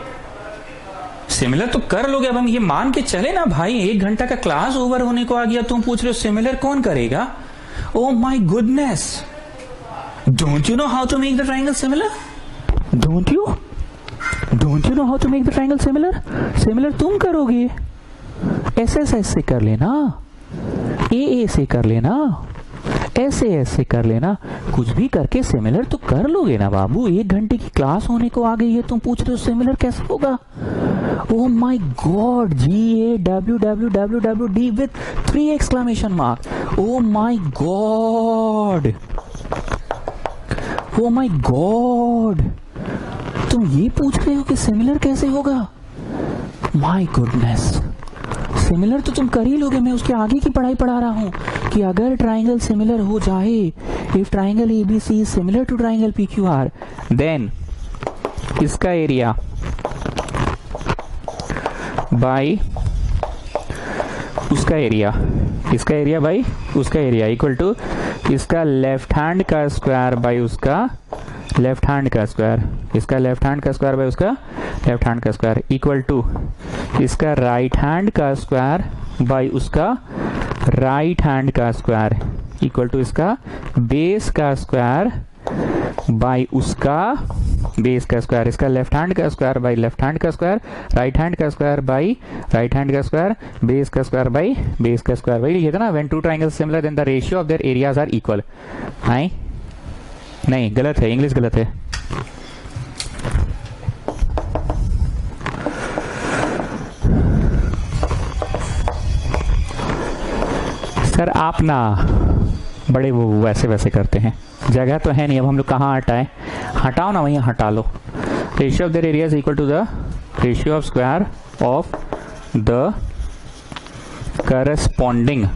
सिमिलर तो कर लोगे, अब हम ये मान के चले ना भाई, 1 घंटा का क्लास ओवर होने को आ गया, तुम पूछ रहे हो सिमिलर कौन करेगा? Oh my goodness, don't you know how to make the triangle similar? Don't you know how to make the triangle similar? Similar तुम करोगे, एस से कर लेना, ए से कर लेना, एस से कर लेना, कुछ भी करके सिमिलर तो कर लोगे ना बाबू। 1 घंटे की क्लास होने को आ गई है, तुम पूछ रहे हो सिमिलर कैसे होगा? Oh my God, GAWWWD with 3 exclamation mark. Oh my God, oh my God, तुम ये पूछ रहे हो कि सिमिलर कैसे होगा? माय गुडनेस, सिमिलर तो तुम कर ही लोगे, मैं उसके आगे की पढ़ाई पढ़ा रहा हूं कि अगर ट्राइंगल सिमिलर हो जाए, if triangle ABC is similar to triangle PQR, then इसका एरिया बाय उसका एरिया, इसका एरिया बाय उसका एरिया इक्वल टू इसका लेफ्ट हैंड का स्क्वायर बाय उसका लेफ्ट हैंड का स्क्वायर, इसका लेफ्ट हैंड का स्क्वायर बाय उसका लेफ्ट हैंड का स्क्वायर इक्वल टू इसका राइट हैंड का स्क्वायर बाय उसका राइट हैंड का स्क्वायर इक्वल टू इसका बेस का स्क्वायर बाय उसका बेस का स्क्वायर, इसका लेफ्ट हैंड का स्क्वायर बाय लेफ्ट हैंड का स्क्वायर, राइट हैंड का स्क्वायर बाय राइट हैंड का स्क्वायर, बेस का स्क्वायर बाय बेस का स्क्वायर। वही लिखा था ना, when two triangles similar then the ratio of their areas are equal. नहीं गलत है, इंग्लिश गलत है। सर आप ना बड़े वो वैसे वैसे करते हैं, जगह तो है नहीं, अब हम लोग कहाँ हटाएं? हटाओ ना, वहीं हटा लो। Ratio of the area is equal to the ratio of square of the corresponding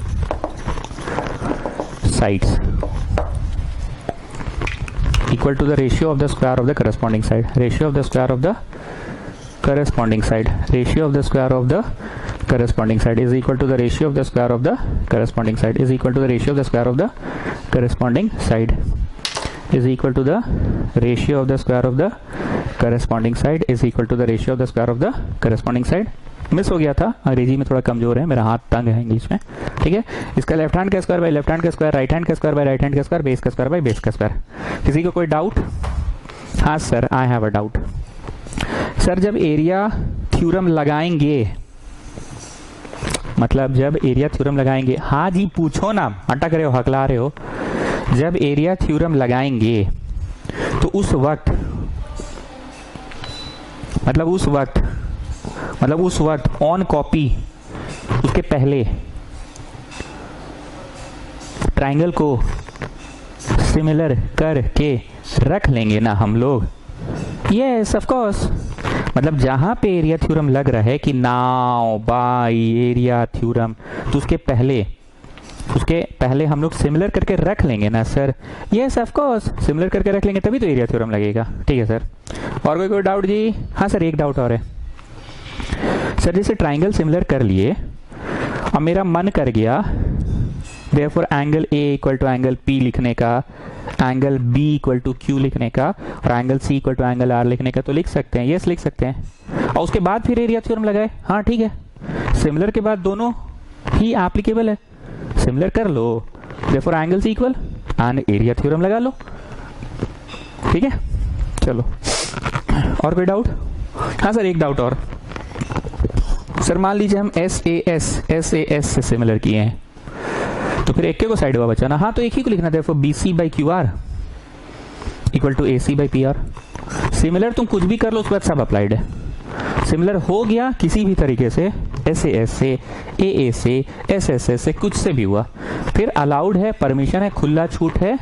sides equal to the ratio of the square of the corresponding side, ratio of the square of the corresponding side, ratio of the square of the corresponding side is equal to the ratio of the square of the corresponding side is equal to the ratio of the square of the corresponding side is equal to the ratio of the square of the corresponding side is equal to the ratio of the square of the corresponding side। Miss हो गया था, अंग्रेजी में थोड़ा कमजोर है, मेरा हाथ तंग है इंग्लिश में, ठीक है। इसका लेफ्ट हैंड का स्क्वायर बाय लेफ्ट हैंड का स्क्वायर, राइट हैंड का स्क्वायर बाय राइट हैंड का स्क्वायर, बेस का स्क्वायर बाय बेस का स्क्वायर। किसी को कोई डाउट? हाँ sir, I have a doubt. Sir जब एरिया थ्योरम लगाएंगे, मतलब जब एरिया थ्योरम लगाएंगे, हाँ जी पूछो ना, अटक रहे हो, हकला रहे हो। जब एरिया थ्योरम लगाएंगे तो उस वक्त ऑन कॉपी उसके पहले ट्राइंगल को सिमिलर करके रख लेंगे ना हम लोग? यस ऑफ कोर्स, मतलब जहां पे एरिया थ्योरम लग रहा है कि नाउ बाय एरिया थ्योरम, तो उसके पहले हम लोग सिमिलर करके रख लेंगे ना sir? Yes of course, similar करके रख लेंगे तभी तो एरिया थ्योरम लगेगा, ठीक है सर। और कोई डाउट जी? हाँ सर, एक डाउट और है सर। जैसे ट्राइंगल सिमिलर कर लिए, अब मेरा मन कर गया therefore angle A equal to angle P लिखने का, angle B equal to Q लिखने का और angle C equal to angle R लिखने का, तो लिख सकते हैं, यस लिख सकते हैं। और उसके बाद फिर एरिया थ्योरम लगाए, हाँ ठीक है। सिमिलर के बाद दोनों ही एप्लीकेबल है, सिमिलर कर लो, therefore angle C equal and area theorem लगा लो, ठीक है। चलो और कोई डाउट? हाँ सर, एक डाउट और सर। मान लीजिए हम SAS से सिमिलर किए हैं, तो फिर एक को साइड हुआ बचा ना, हाँ तो एक ही को लिखना था, BC by QR equal to AC by PR। Similar तुम कुछ भी कर लो, उसके बाद सब अप्लाइड है। सिमिलर हो गया किसी भी तरीके से, SAS से, AA से, SSS से, कुछ से भी हुआ, फिर अलाउड है, परमिशन है, खुला छूट है,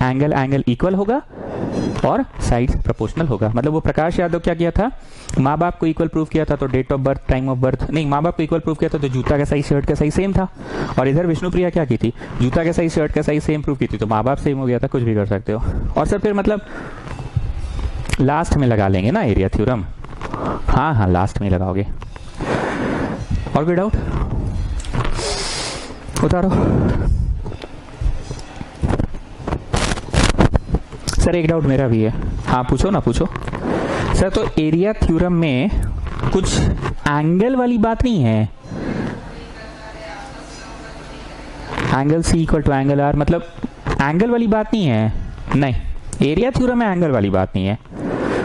एंगल इक्वल होगा और साइड्स प्रोपोर्शनल होगा। मतलब वो प्रकाश यादव क्या किया था, माँ बाप को इक्वल प्रूव किया था, तो date of birth, time of birth नहीं, माँ बाप को इक्वल प्रूव किया था तो जूता का साइज शर्ट का साइज सेम था। और इधर विष्णुप्रिया क्या की थी, जूता का साइज शर्ट का साइज सेम प्रूव की थी, तो माँ बाप सेम हो गया था, कुछ भी कर सकते हो। और सर फिर मतलब लास्ट में लगा लेंगे ना एरिया थ्योरम? हाँ लास्ट में लगाओगे। और कोई डाउट? उतारो सर एक डाउट मेरा भी है। हाँ पूछो ना, पूछो सर। तो एरिया थ्योरम में कुछ एंगल वाली बात नहीं है? Angle C equal to angle R, मतलब एंगल वाली बात नहीं है? नहीं, एरिया थ्योरम में एंगल वाली बात नहीं है।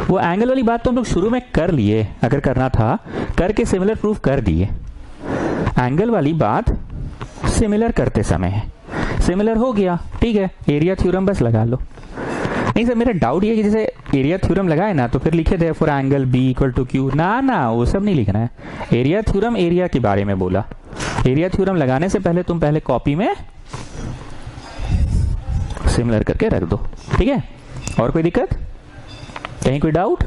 वो एंगल वाली बात तो हम लोग शुरू में कर लिए, अगर करना था करके सिमिलर प्रूफ कर दिए। एंगल वाली बात सिमिलर करते समय है, सिमिलर हो गया ठीक है, एरिया थ्योरम बस लगा लो। नहीं सर मेरा डाउट ये कि जैसे एरिया थ्योरम लगाए ना तो फिर लिखे थे for angle B equal to Q, ना वो सब नहीं लिखना है। एरिया थ्योरम एरिया के बारे में बोला। एरिया थ्योरम लगाने से पहले तुम पहले कॉपी में सिमिलर करके रख दो, ठीक है? और कोई दिक्कत, कहीं कोई डाउट?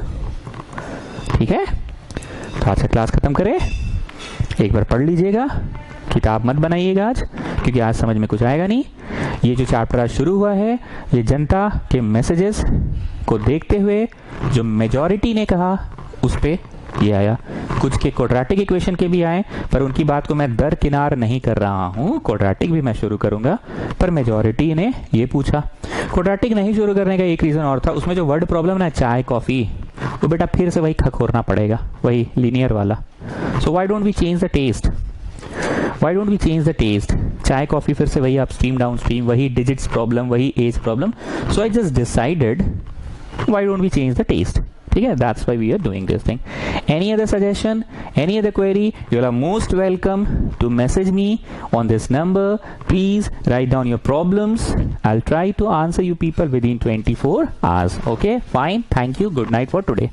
ठीक है, तो आज का क्लास खत्म करें। एक बार पढ़ लीजिएगा, किताब मत बनाइएगा आज, क्योंकि आज समझ में कुछ आएगा नहीं। ये जो चैप्टर आज शुरू हुआ है ये जनता के मैसेजेस को देखते हुए जो मेजॉरिटी ने कहा उस पे ये आया। कुछ के क्वाड्रेटिक इक्वेशन के भी आए, पर उनकी बात को मैं दरकिनार नहीं कर रहा हूँ। क्वाड्रेटिक भी मैं शुरू करूंगा, पर मेजॉरिटी ने ये पूछा। क्वाड्रेटिक नहीं शुरू करने का एक रीजन और था, उसमें जो वर्ड प्रॉब्लम ना चाय कॉफी, वो बेटा फिर से वही खखोरना पड़ेगा, वही लीनियर वाला। So why don't we change the test, why don't we change the test? चाय कॉफी फिर से वही अपस्ट्रीम डाउनस्ट्रीम, वही डिजिट्स प्रॉब्लम, वही age problem. So I just decided why don't we change the test, ठीक है? That's why we are doing this thing. Any other suggestion, any other query, you are most welcome to message me on this number. Please write down your problems, I will try to answer you people within 24 hours. Okay, fine, thank you, good night for today.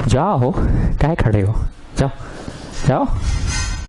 जाओ, काहे खड़े हो, जाओ जाओ।